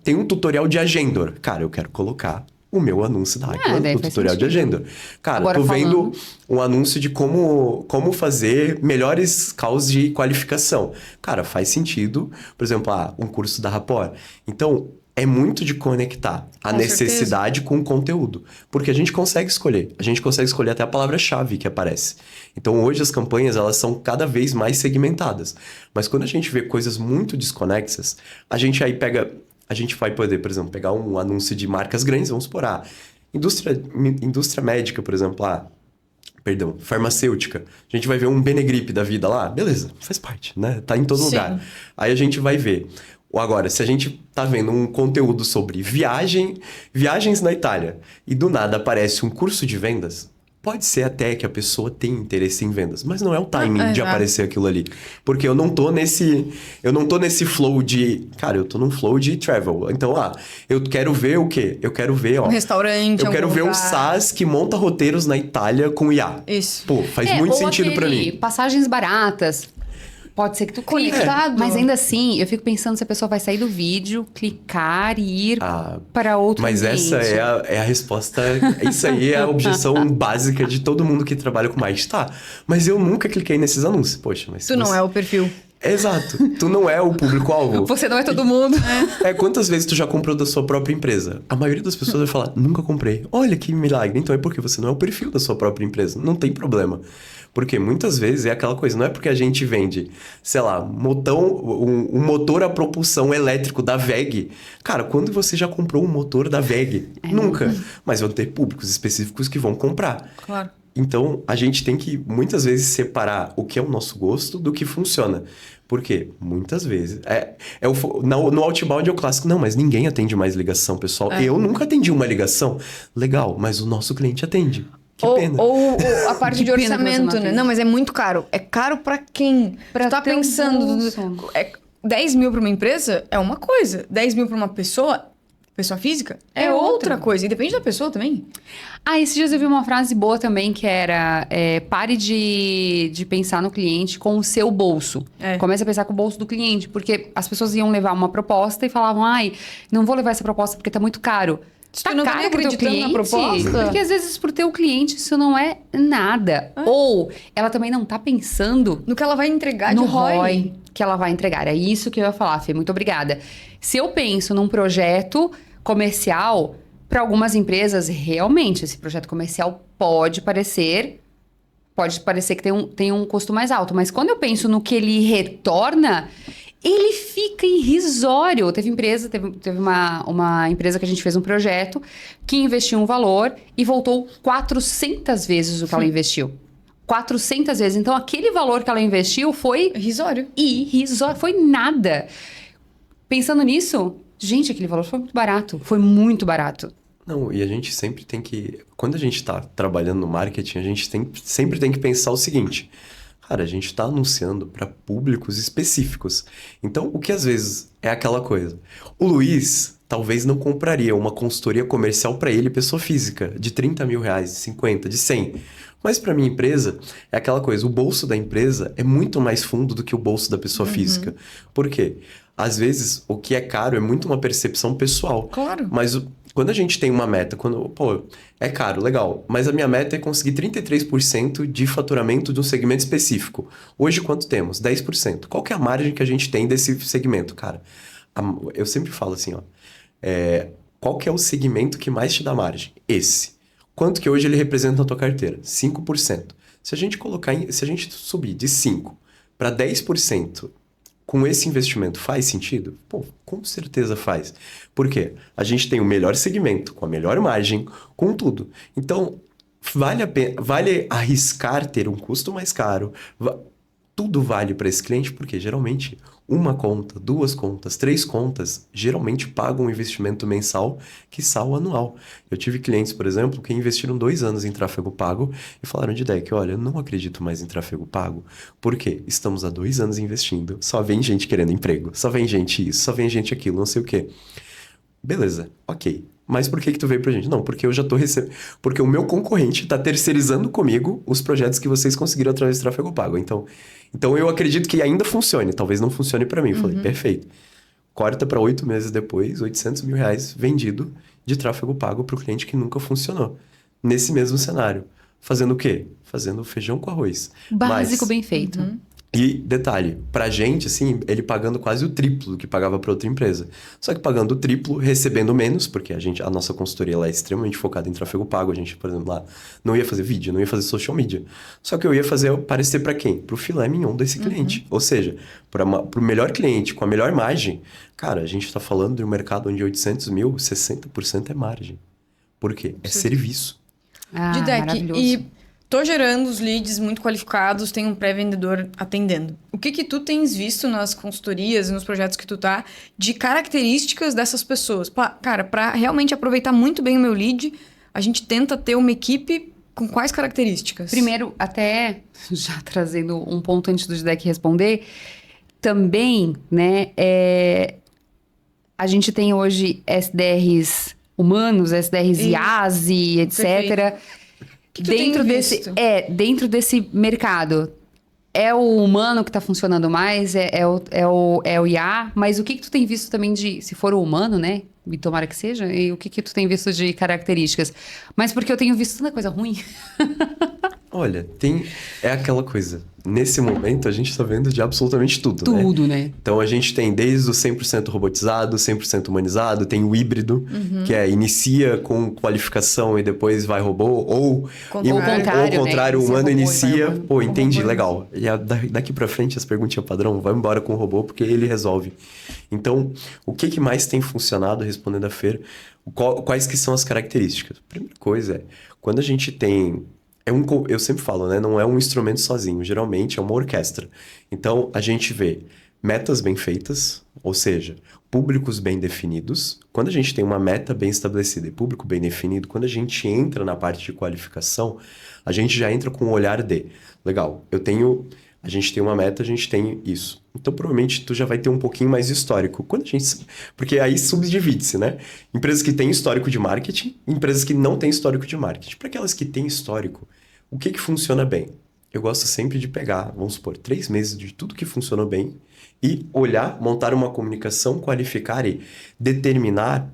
tem um tutorial de Agendor. Cara, eu quero colocar o meu anúncio da Aquila daí no faz tutorial de sentido. Agendor. Cara, Agora tô falando- vendo um anúncio de como fazer melhores calls de qualificação. Cara, faz sentido, por exemplo, um curso da Rapport. Então, é muito de conectar a Com necessidade com o conteúdo. Porque a gente consegue escolher. A gente consegue escolher até a palavra-chave que aparece. Então, hoje as campanhas, elas são cada vez mais segmentadas. Mas quando a gente vê coisas muito desconexas, a gente aí pega... A gente vai poder, por exemplo, pegar um anúncio de marcas grandes, vamos supor, indústria médica, por exemplo, farmacêutica. A gente vai ver um Benegripe da vida lá, beleza, faz parte, né? Tá em todo Sim. lugar. Aí a gente vai ver. Agora, se a gente tá vendo um conteúdo sobre viagens na Itália, e do nada aparece um curso de vendas, pode ser até que a pessoa tenha interesse em vendas, mas não é o timing de exato. aparecer aquilo ali. Porque eu não tô nesse flow de... Cara, eu tô num flow de travel. Então, eu quero ver o quê? Eu quero ver, Um restaurante, eu quero algum ver um lugar. SaaS que monta roteiros na Itália com IA. Isso. Pô, faz muito ou sentido pra aquele mim. passagens baratas. Pode ser que tu clique. Conectado. Mas ainda assim, eu fico pensando se a pessoa vai sair do vídeo, clicar e ir para outro Mas ambiente. essa é a resposta... Isso aí é a objeção básica de todo mundo que trabalha com marketing. Tá, mas eu nunca cliquei nesses anúncios. Poxa, mas... Tu não é o perfil. Exato. Tu não é o público-alvo. Você não é todo mundo. Quantas vezes tu já comprou da sua própria empresa? A maioria das pessoas vai falar, nunca comprei. Olha que milagre. Então é porque você não é o perfil da sua própria empresa. Não tem problema. Porque muitas vezes é aquela coisa, não é porque a gente vende, sei lá, um motor a propulsão elétrico da WEG. Cara, quando você já comprou um motor da WEG? Nunca. Mas vão ter públicos específicos que vão comprar. Claro. Então, a gente tem que, muitas vezes, separar o que é o nosso gosto do que funciona. Por quê? Muitas vezes. No outbound é o clássico. Não, mas ninguém atende mais ligação, pessoal. Eu nunca atendi uma ligação. Legal, mas o nosso cliente atende. Que pena. Ou a parte Que de pena que você orçamento, não né? atende. Não, mas é muito caro. É caro pra quem? Pra Tu tá teu pensando... bolso. 10 mil pra uma empresa é uma coisa. 10 mil pra uma pessoa física, é outra coisa. E depende da pessoa também. Esses dias eu vi uma frase boa também, que era... pare de pensar no cliente com o seu bolso. Comece a pensar com o bolso do cliente. Porque as pessoas iam levar uma proposta e falavam... não vou levar essa proposta porque tá muito caro. Tu não tá nem pro teu acreditando na proposta? Porque às vezes pro teu cliente isso não é nada. Ou ela também não tá pensando No que ela vai entregar no de ROI. ROI que ela vai entregar. É isso que eu ia falar, Fê. Muito obrigada. Se eu penso num projeto comercial, para algumas empresas, realmente, esse projeto comercial pode parecer que tem um custo mais alto. Mas quando eu penso no que ele retorna, ele fica irrisório. Teve uma empresa que a gente fez um projeto que investiu um valor e voltou 400 vezes o que ela investiu. 400 vezes. Então, aquele valor que ela investiu foi Irrisório. irrisório, foi nada. Pensando nisso, gente, aquele valor foi muito barato. Foi muito barato. Não, e a gente sempre tem que... Quando a gente tá trabalhando no marketing, a gente sempre tem que pensar o seguinte. Cara, a gente tá anunciando para públicos específicos. Então, o que às vezes é aquela coisa. O Luiz talvez não compraria uma consultoria comercial para ele, pessoa física, de 30 mil reais, de 50, de 100. Mas para minha empresa, é aquela coisa. O bolso da empresa é muito mais fundo do que o bolso da pessoa física. Por quê? Às vezes, o que é caro é muito uma percepção pessoal. Claro. Mas quando a gente tem uma meta, pô, é caro, legal, mas a minha meta é conseguir 33% de faturamento de um segmento específico. Hoje, quanto temos? 10%. Qual que é a margem que a gente tem desse segmento, cara? Eu sempre falo assim, ó, qual que é o segmento que mais te dá margem? Esse. Quanto que hoje ele representa na tua carteira? 5%. Se a gente subir de 5% para 10%, com esse investimento faz sentido? Pô, com certeza faz. Por quê? A gente tem o melhor segmento, com a melhor margem, com tudo. Então, vale arriscar ter um custo mais caro. Tudo vale para esse cliente, porque geralmente uma conta, 2 contas, 3 contas, geralmente pagam um investimento mensal, quiçá o anual. Eu tive clientes, por exemplo, que investiram 2 anos em tráfego pago e falaram de ideia que, olha, eu não acredito mais em tráfego pago, porque estamos há 2 anos investindo, só vem gente querendo emprego, só vem gente isso, só vem gente aquilo, não sei o quê. Beleza, ok. Mas por que tu veio pra gente? Não, porque eu já tô recebendo... Porque o meu concorrente tá terceirizando comigo os projetos que vocês conseguiram através do tráfego pago. Então eu acredito que ainda funcione. Talvez não funcione pra mim. Falei, perfeito. Corta pra 8 meses depois, 800 mil reais vendido de tráfego pago pro cliente que nunca funcionou. Nesse mesmo cenário. Fazendo o quê? Fazendo feijão com arroz. Básico bem feito. E, detalhe, pra gente, assim, ele pagando quase o triplo do que pagava pra outra empresa. Só que pagando o triplo, recebendo menos, porque a nossa consultoria lá é extremamente focada em tráfego pago. A gente, por exemplo, lá não ia fazer vídeo, não ia fazer social media. Só que eu ia fazer aparecer pra quem? Pro filé mignon desse cliente. Ou seja, pro melhor cliente, com a melhor margem, cara, a gente tá falando de um mercado onde 800 mil, 60% é margem. Por quê? É serviço. Ah, Didec, maravilhoso. e tô gerando os leads muito qualificados, tem um pré-vendedor atendendo. O que tu tens visto nas consultorias e nos projetos que tu tá de características dessas pessoas? Cara, para realmente aproveitar muito bem o meu lead, a gente tenta ter uma equipe com quais características? Primeiro, até já trazendo um ponto antes do Didec responder, também, né, a gente tem hoje SDRs humanos, SDRs IASI, etc. Perfeito. Que tu tem visto? Dentro desse mercado, é o humano que está funcionando mais, é o IA, mas o que tu tem visto também se for o humano, né? E tomara que seja, e o que tu tem visto de características? Mas porque eu tenho visto tanta coisa ruim. Olha, é aquela coisa. Nesse momento, a gente tá vendo de absolutamente tudo, Tudo, né? Então, a gente tem desde o 100% robotizado, 100% humanizado, tem o híbrido, que inicia com qualificação e depois vai robô, ou contrário, o contrário, né? o humano Inicia inicia, robô e vai pô, entendi, robô. legal. E daqui pra frente, as perguntinhas padrão, vai embora com o robô, porque ele resolve. Então, o que mais tem funcionado, respondendo a Fer, quais que são as características? A primeira coisa quando a gente tem... eu sempre falo, né? Não é um instrumento sozinho. Geralmente é uma orquestra. Então, a gente vê metas bem feitas, ou seja, públicos bem definidos. Quando a gente tem uma meta bem estabelecida e público bem definido, quando a gente entra na parte de qualificação, a gente já entra com o olhar de... Legal, a gente tem uma meta, a gente tem isso. Então, provavelmente, tu já vai ter um pouquinho mais de histórico. Porque aí subdivide-se, né? Empresas que têm histórico de marketing, empresas que não têm histórico de marketing. Para aquelas que têm histórico, o que funciona bem? Eu gosto sempre de pegar, vamos supor, 3 meses de tudo que funcionou bem e olhar, montar uma comunicação, qualificar e determinar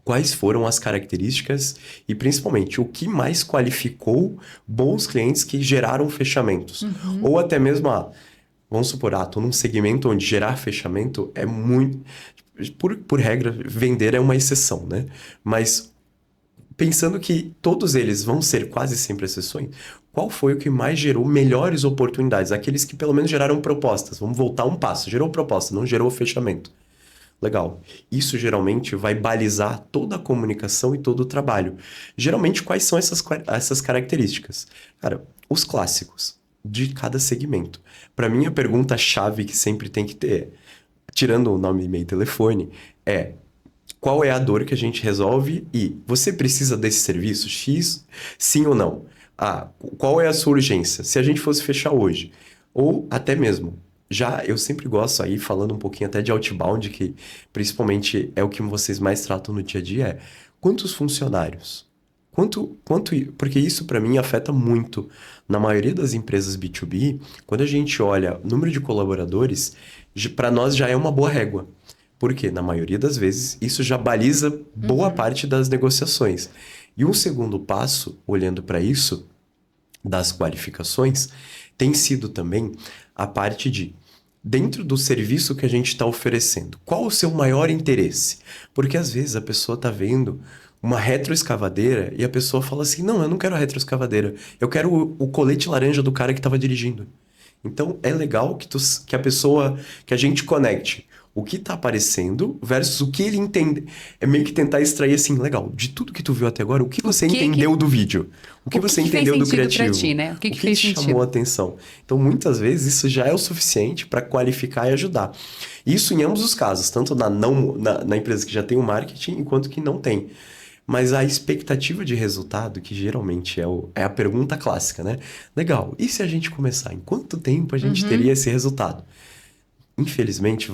quais foram as características e, principalmente, o que mais qualificou bons clientes que geraram fechamentos. Ou até mesmo, vamos supor, tô num segmento onde gerar fechamento é muito... Por regra, vender é uma exceção, né? Mas pensando que todos eles vão ser quase sempre exceções, qual foi o que mais gerou melhores oportunidades? Aqueles que pelo menos geraram propostas. Vamos voltar um passo. Gerou proposta, não gerou fechamento. Legal. Isso geralmente vai balizar toda a comunicação e todo o trabalho. Geralmente, quais são essas características? Cara, os clássicos de cada segmento. Para mim, a pergunta-chave que sempre tem que ter, tirando o nome, e-mail e telefone, é qual é a dor que a gente resolve e você precisa desse serviço X, sim ou não? Ah, qual é a sua urgência? Se a gente fosse fechar hoje, ou até mesmo, já eu sempre gosto aí, falando um pouquinho até de outbound, que principalmente é o que vocês mais tratam no dia a dia, é quantos funcionários? Porque isso para mim afeta muito. Na maioria das empresas B2B, quando a gente olha o número de colaboradores, para nós já é uma boa régua. Porque, na maioria das vezes, isso já baliza boa parte das negociações. E um segundo passo, olhando para isso, das qualificações, tem sido também a parte de, dentro do serviço que a gente está oferecendo, qual o seu maior interesse? Porque, às vezes, a pessoa está vendo uma retroescavadeira e a pessoa fala assim, não, eu não quero a retroescavadeira, eu quero o colete laranja do cara que estava dirigindo. Então, é legal que a gente conecte o que tá aparecendo versus o que ele entende. É meio que tentar extrair assim, legal, de tudo que tu viu até agora, o que você entendeu do vídeo? O que você entendeu do criativo? Pra ti, né? O que fez sentido? Chamou a atenção? Então, muitas vezes, isso já é o suficiente para qualificar e ajudar. Isso em ambos os casos, tanto na empresa que já tem o marketing, enquanto que não tem. Mas a expectativa de resultado, que geralmente é a pergunta clássica, né? Legal, e se a gente começar? Em quanto tempo a gente teria esse resultado? Infelizmente,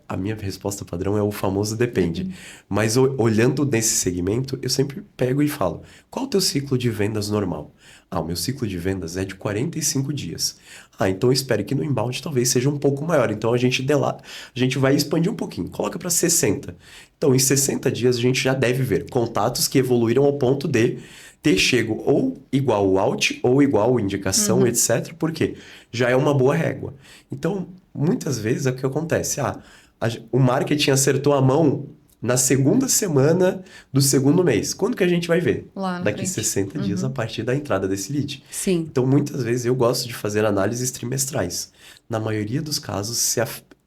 a minha resposta padrão é o famoso depende. Mas olhando nesse segmento, eu sempre pego e falo, qual o teu ciclo de vendas normal? Ah, o meu ciclo de vendas é de 45 dias. Ah, então eu espero que no inbound talvez seja um pouco maior. Então a gente vai expandir um pouquinho, coloca para 60. Então em 60 dias a gente já deve ver contatos que evoluíram ao ponto de ter chego ou igual o out ou igual a indicação, etc. Porque já é uma boa régua. Então, muitas vezes é o que acontece. O marketing acertou a mão na segunda semana do segundo mês. Quando que a gente vai ver? Lá na Daqui frente. 60 dias a partir da entrada desse lead. Sim. Então, muitas vezes eu gosto de fazer análises trimestrais. Na maioria dos casos,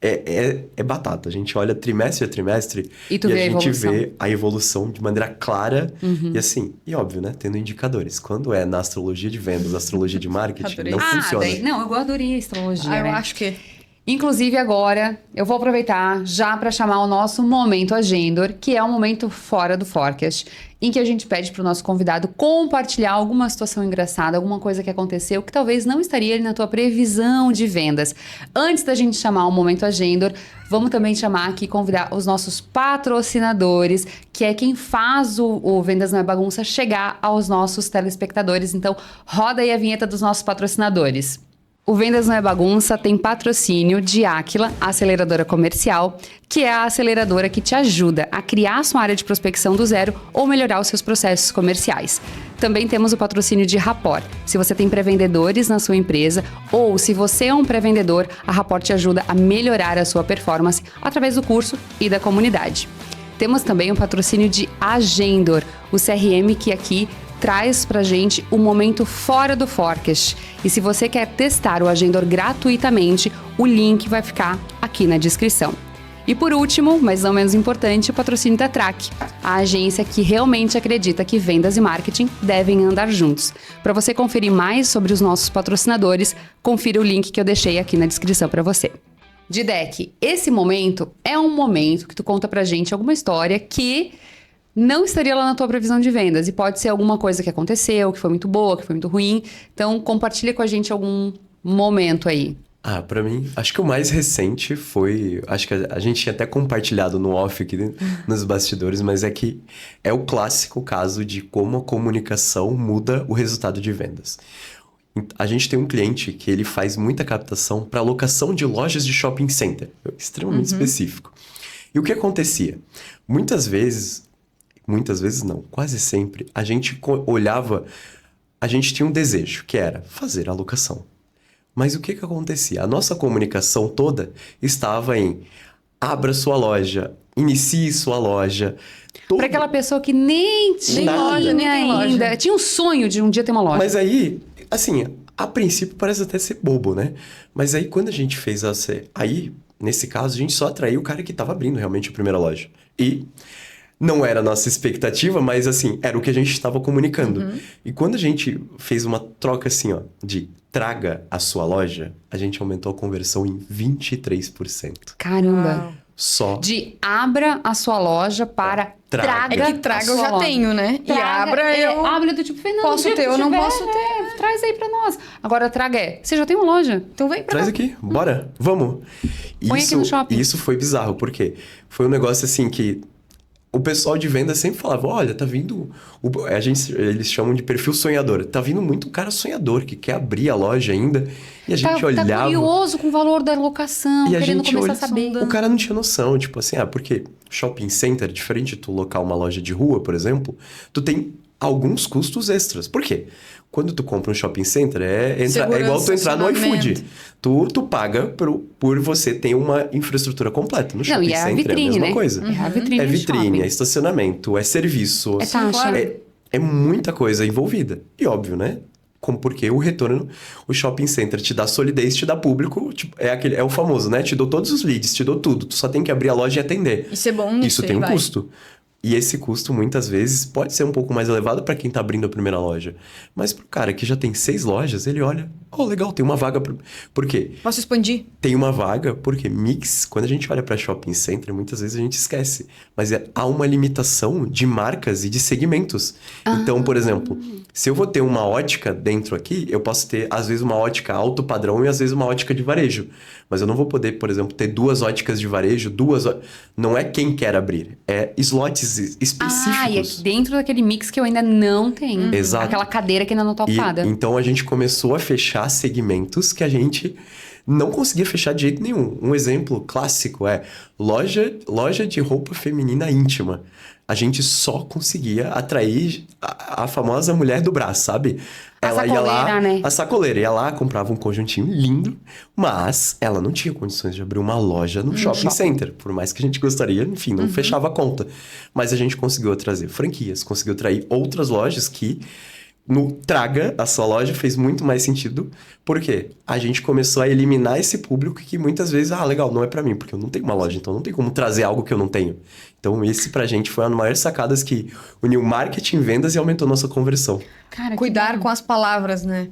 é batata. A gente olha trimestre a trimestre E tu a vê a gente evolução. vê a evolução de maneira clara e assim, e óbvio, né? Tendo indicadores. Quando é na astrologia de vendas, astrologia de marketing, Adorei. não funciona. Não, eu adoraria astrologia, Eu né? acho que... Inclusive agora, eu vou aproveitar já para chamar o nosso Momento Agendor, que é um momento fora do forecast, em que a gente pede para o nosso convidado compartilhar alguma situação engraçada, alguma coisa que aconteceu que talvez não estaria ali na tua previsão de vendas. Antes da gente chamar o Momento Agendor, vamos também chamar aqui, convidar os nossos patrocinadores, que é quem faz o Vendas Não é Bagunça chegar aos nossos telespectadores. Então, roda aí a vinheta dos nossos patrocinadores. O Vendas Não é Bagunça tem patrocínio de Aquila, a aceleradora comercial, que é a aceleradora que te ajuda a criar sua área de prospecção do zero ou melhorar os seus processos comerciais. Também temos o patrocínio de Rapport. Se você tem pré-vendedores na sua empresa ou se você é um pré-vendedor, a Rapport te ajuda a melhorar a sua performance através do curso e da comunidade. Temos também o patrocínio de Agendor, o CRM que aqui traz pra gente o momento fora do forecast. E se você quer testar o Agendor gratuitamente, o link vai ficar aqui na descrição. E por último, mas não menos importante, o patrocínio da Track, a agência que realmente acredita que vendas e marketing devem andar juntos. Para você conferir mais sobre os nossos patrocinadores, confira o link que eu deixei aqui na descrição para você. Didek, esse momento é um momento que tu conta pra gente alguma história que não estaria lá na tua previsão de vendas. E pode ser alguma coisa que aconteceu, que foi muito boa, que foi muito ruim. Então, compartilha com a gente algum momento aí. Pra mim, acho que o mais recente foi... Acho que a gente tinha até compartilhado no off aqui nos bastidores, mas é que é o clássico caso de como a comunicação muda o resultado de vendas. A gente tem um cliente que ele faz muita captação para locação de lojas de shopping center. Extremamente específico. E o que acontecia? Muitas vezes não, quase sempre, a gente olhava, a gente tinha um desejo, que era fazer a locação. Mas o que acontecia? A nossa comunicação toda estava em abra sua loja, inicie sua loja. Para aquela pessoa que nem tinha loja, nem ainda. Loja. Tinha um sonho de um dia ter uma loja. Mas aí, assim, a princípio parece até ser bobo, né? Mas aí quando a gente fez aí nesse caso, a gente só atraiu o cara que estava abrindo realmente a primeira loja. E não era a nossa expectativa, mas assim, era o que a gente estava comunicando. E quando a gente fez uma troca assim, ó, de traga a sua loja, a gente aumentou a conversão em 23%. Caramba. Uau. Só De abra a sua loja para Traga. traga. É que traga a eu sua já loja. tenho, né? E Traga, abra eu... Abra do tipo, Fernando, posso o dia ter que ou não tiver, posso ter. traz aí pra nós. Agora traga você já tem uma loja? Então vem pra traz cá. aqui, bora, vamos. Põe aqui no shopping. Isso foi bizarro, porque foi um negócio assim que o pessoal de venda sempre falava, olha, tá vindo... eles chamam de perfil sonhador. Tá vindo muito cara sonhador, que quer abrir a loja ainda. E a gente olhava... Tá curioso com o valor da locação, E a querendo gente começar a saber. O cara não tinha noção, tipo assim, porque shopping center, diferente de tu locar uma loja de rua, por exemplo, tu tem alguns custos extras. Por quê? Quando tu compra um shopping center, é igual tu entrar no iFood. Tu paga por você ter uma infraestrutura completa. No shopping e é a center vitrine, é a mesma né? coisa. É a vitrine É do vitrine, shopping. é estacionamento, é serviço. É taxa. É muita coisa envolvida. E óbvio, né? Porque o retorno, o shopping center te dá solidez, te dá público, tipo, é o famoso, né? Te dou todos os leads, te dou tudo. Tu só tem que abrir a loja e atender. Isso é bom nisso. Isso tem um custo. E esse custo, muitas vezes, pode ser um pouco mais elevado para quem tá abrindo a primeira loja. Mas pro cara que já tem 6 lojas, ele olha, legal, tem uma vaga. Por quê? Posso expandir? Tem uma vaga, porque mix, quando a gente olha para shopping center, muitas vezes a gente esquece. Mas há uma limitação de marcas e de segmentos. Então, por exemplo, se eu vou ter uma ótica dentro aqui, eu posso ter, às vezes, uma ótica alto padrão e, às vezes, uma ótica de varejo. Mas eu não vou poder, por exemplo, ter 2 óticas de varejo, Não é quem quer abrir, é slots específicos. E é dentro daquele mix que eu ainda não tenho. Exato. Aquela cadeira que ainda não tá ocupada. Então, a gente começou a fechar segmentos que a gente não conseguia fechar de jeito nenhum. Um exemplo clássico é loja de roupa feminina íntima. A gente só conseguia atrair a famosa mulher do braço, sabe? Ela ia lá, né? a sacoleira ia lá, comprava um conjuntinho lindo, mas ela não tinha condições de abrir uma loja no shopping center. Por mais que a gente gostaria, enfim, não fechava a conta. Mas a gente conseguiu trazer franquias, conseguiu atrair outras lojas que no Traga a sua loja fez muito mais sentido. Por quê? A gente começou a eliminar esse público que muitas vezes, legal, não é pra mim, porque eu não tenho uma loja, então não tem como trazer algo que eu não tenho. Então esse pra gente foi uma das maiores sacadas que uniu marketing, vendas e aumentou nossa conversão. Cara, Cuidar com as palavras, né?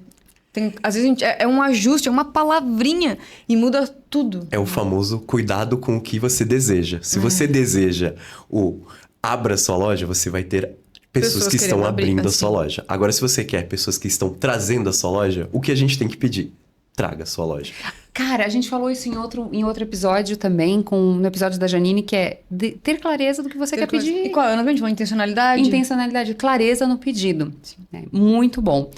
Às vezes é um ajuste, é uma palavrinha e muda tudo. É o famoso cuidado com o que você deseja. Se você deseja abra sua loja, você vai ter pessoas que estão abrindo a sua loja. Agora, se você quer pessoas que estão trazendo a sua loja, o que a gente tem que pedir? Traga a sua loja. Cara, a gente falou isso em outro episódio também, no episódio da Janine, que é ter clareza do que você quer pedir. E qual é o nome? Intencionalidade? Intencionalidade, clareza no pedido. Muito bom.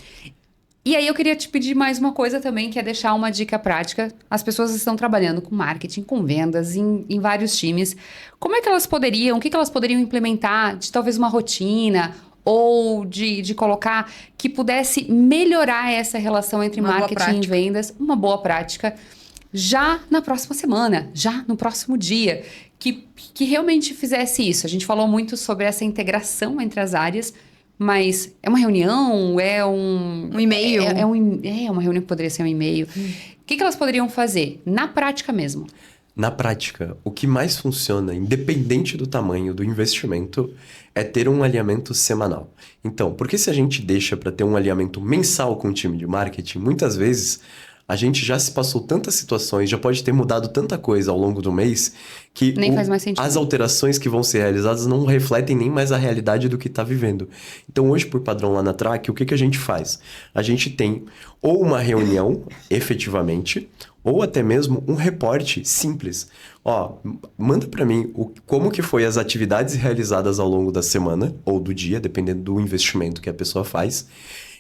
E aí eu queria te pedir mais uma coisa também, que é deixar uma dica prática. As pessoas estão trabalhando com marketing, com vendas, em vários times. Como é que elas poderiam, o que elas poderiam implementar de talvez uma rotina ou de colocar que pudesse melhorar essa relação entre marketing e vendas, uma boa prática, já na próxima semana, já no próximo dia, que realmente fizesse isso. A gente falou muito sobre essa integração entre as áreas, mas é uma reunião, é um e-mail. É uma reunião que poderia ser um e-mail. O que elas poderiam fazer? Na prática mesmo. Na prática, o que mais funciona, independente do tamanho do investimento, é ter um alinhamento semanal. Então, porque se a gente deixa para ter um alinhamento mensal com o time de marketing, muitas vezes a gente já se passou tantas situações, já pode ter mudado tanta coisa ao longo do mês, que nem faz mais sentido. As alterações que vão ser realizadas não refletem nem mais a realidade do que está vivendo. Então, hoje, por padrão lá na Track, o que a gente faz? A gente tem ou uma reunião, efetivamente, ou até mesmo um reporte simples. Manda para mim como que foi as atividades realizadas ao longo da semana, ou do dia, dependendo do investimento que a pessoa faz.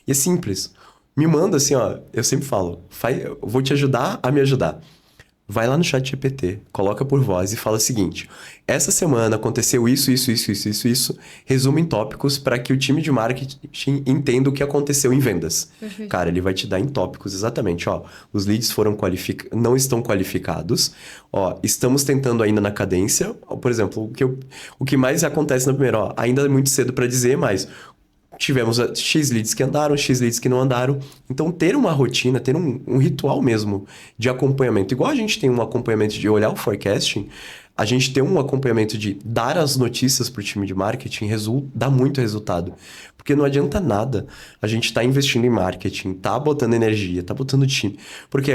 E é simples. Me manda assim, eu sempre falo, eu vou te ajudar a me ajudar. Vai lá no ChatGPT, coloca por voz e fala o seguinte: essa semana aconteceu isso, resume em tópicos para que o time de marketing entenda o que aconteceu em vendas. Perfeito. Cara, ele vai te dar em tópicos exatamente, os leads não estão qualificados, estamos tentando ainda na cadência, por exemplo, o que mais acontece na primeira, ainda é muito cedo para dizer, mas tivemos X leads que andaram, X leads que não andaram. Então, ter uma rotina, ter um ritual mesmo de acompanhamento. Igual a gente tem um acompanhamento de olhar o forecasting, a gente tem um acompanhamento de dar as notícias para o time de marketing dá muito resultado. Porque não adianta nada a gente estar investindo em marketing, tá botando energia, tá botando time. Porque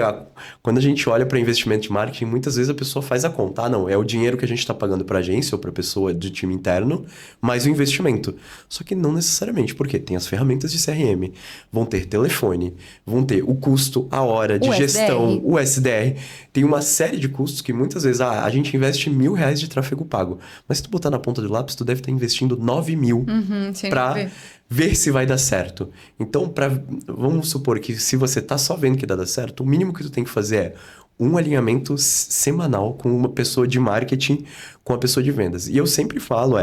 quando a gente olha para investimento de marketing, muitas vezes a pessoa faz a conta. Ah, não, é o dinheiro que a gente está pagando para a agência ou para a pessoa do time interno, mais o investimento. Só que não necessariamente, porque tem as ferramentas de CRM, vão ter telefone, vão ter o custo, a hora de gestão, o SDR. Tem uma série de custos que muitas vezes a gente investe R$1.000 de tráfego pago. Mas se tu botar na ponta do lápis, tu deve estar investindo 9.000 para ver se vai dar certo. Então, vamos supor que se você tá só vendo que dá certo, o mínimo que tu tem que fazer é um alinhamento semanal com uma pessoa de marketing, com a pessoa de vendas. E eu sempre falo,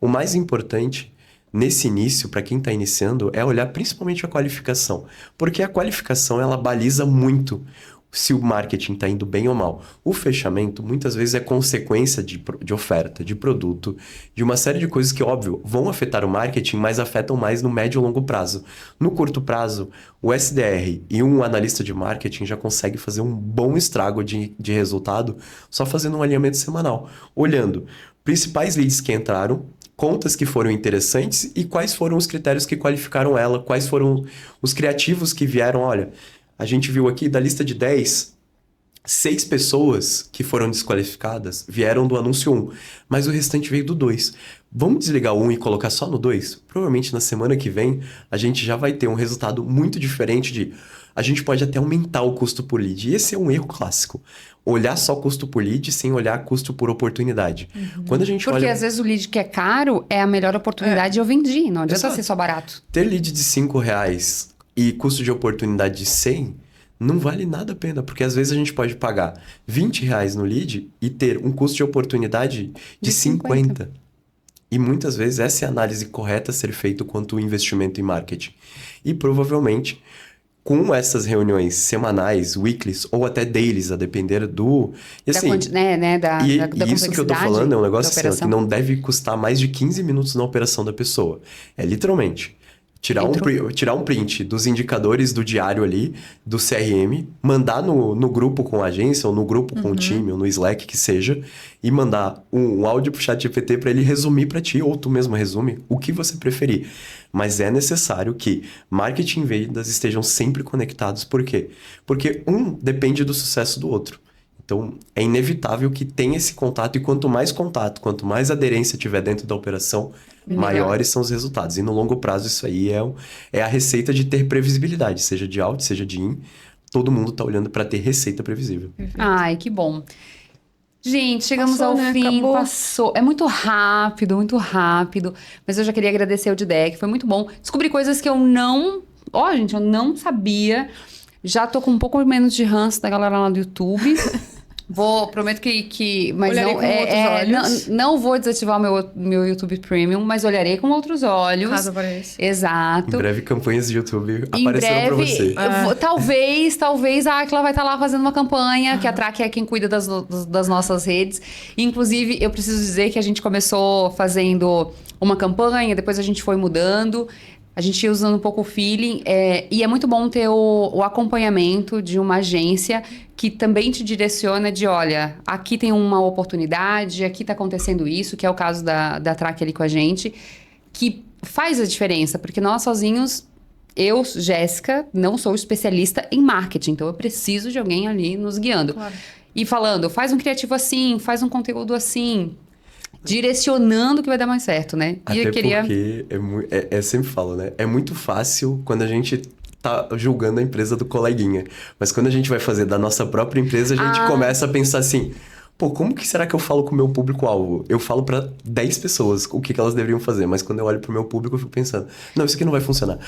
o mais importante nesse início, para quem está iniciando, é olhar principalmente a qualificação. Porque a qualificação, ela baliza muito se o marketing está indo bem ou mal. O fechamento, muitas vezes, é consequência de oferta, de produto, de uma série de coisas que, óbvio, vão afetar o marketing, mas afetam mais no médio e longo prazo. No curto prazo, o SDR e um analista de marketing já consegue fazer um bom estrago de resultado só fazendo um alinhamento semanal. Olhando principais leads que entraram, contas que foram interessantes e quais foram os critérios que qualificaram ela, quais foram os criativos que vieram, olha... A gente viu aqui, da lista de 10, 6 pessoas que foram desqualificadas vieram do anúncio 1, mas o restante veio do 2. Vamos desligar o 1 e colocar só no 2? Provavelmente na semana que vem a gente já vai ter um resultado muito diferente de... A gente pode até aumentar o custo por lead. E esse é um erro clássico. Olhar só custo por lead sem olhar custo por oportunidade. Quando a gente Porque às vezes o lead que é caro é a melhor oportunidade e eu vendi. Não adianta ser só barato. Ter lead de R$5 e custo de oportunidade de 100, não vale nada a pena, porque às vezes a gente pode pagar R$20 no lead e ter um custo de oportunidade de 50. E muitas vezes essa é a análise correta a ser feita quanto ao investimento em marketing. E provavelmente, com essas reuniões semanais, weeklies ou até dailies, a depender do... E assim, da isso que eu tô falando é um negócio assim, que não deve custar mais de 15 minutos na operação da pessoa. É literalmente... Tirar um print dos indicadores do diário ali, do CRM, mandar no grupo com a agência, ou no grupo com o time, ou no Slack, que seja, e mandar um áudio pro ChatGPT para ele resumir para ti, ou tu mesmo resume, o que você preferir. Mas é necessário que marketing e vendas estejam sempre conectados. Por quê? Porque um depende do sucesso do outro. Então, é inevitável que tenha esse contato, e quanto mais aderência tiver dentro da operação, maiores são os resultados. E no longo prazo, isso aí é a receita de ter previsibilidade, seja de out, seja de in. Todo mundo está olhando para ter receita previsível. Perfeito. Ai, que bom. Gente, chegamos ao fim, Acabou. passou. É muito rápido, mas eu já queria agradecer ao Didec, foi muito bom. Descobri coisas que eu não sabia. Já tô com um pouco menos de ranço da galera lá do YouTube. Prometo que mas olharei com outros olhos. não vou desativar o meu YouTube Premium, mas olharei com outros olhos. Caso apareça. Exato. Em breve, campanhas de YouTube Em aparecerão para breve, você. talvez a Aquila vai estar lá fazendo uma campanha, que a Track é quem cuida das nossas redes. Inclusive, eu preciso dizer que a gente começou fazendo uma campanha, depois a gente foi mudando. A gente ia usando um pouco o feeling, e é muito bom ter o acompanhamento de uma agência que também te direciona de, olha, aqui tem uma oportunidade, aqui está acontecendo isso, que é o caso da Track ali com a gente, que faz a diferença, porque nós sozinhos, eu, Jéssica, não sou especialista em marketing, então eu preciso de alguém ali nos guiando. Claro. E falando, faz um criativo assim, faz um conteúdo assim... direcionando que vai dar mais certo, né? Até porque, sempre falo, né? É muito fácil quando a gente tá julgando a empresa do coleguinha. Mas quando a gente vai fazer da nossa própria empresa, a gente começa a pensar assim... Pô, como que será que eu falo com o meu público-alvo? Eu falo para 10 pessoas o que elas deveriam fazer, mas quando eu olho pro meu público, eu fico pensando... Não, isso aqui não vai funcionar.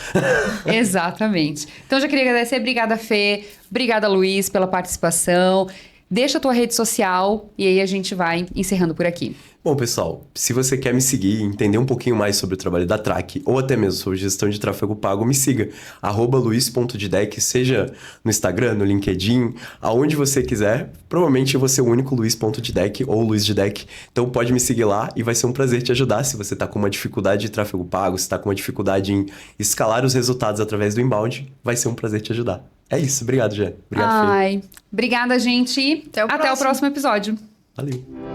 Exatamente. Então, eu já queria agradecer. Obrigada, Fê. Obrigada, Luiz, pela participação. Deixa a tua rede social e aí a gente vai encerrando por aqui. Bom, pessoal, se você quer me seguir e entender um pouquinho mais sobre o trabalho da Track ou até mesmo sobre gestão de tráfego pago, me siga, @luis.didec, seja no Instagram, no LinkedIn, aonde você quiser. Provavelmente eu vou ser o único Luis.didec ou Luis Didec, então pode me seguir lá e vai ser um prazer te ajudar se você está com uma dificuldade de tráfego pago, se está com uma dificuldade em escalar os resultados através do inbound, vai ser um prazer te ajudar. É isso, obrigado, Jé. Obrigado, Fê. Obrigada, gente. Até o Até o próximo episódio. Valeu.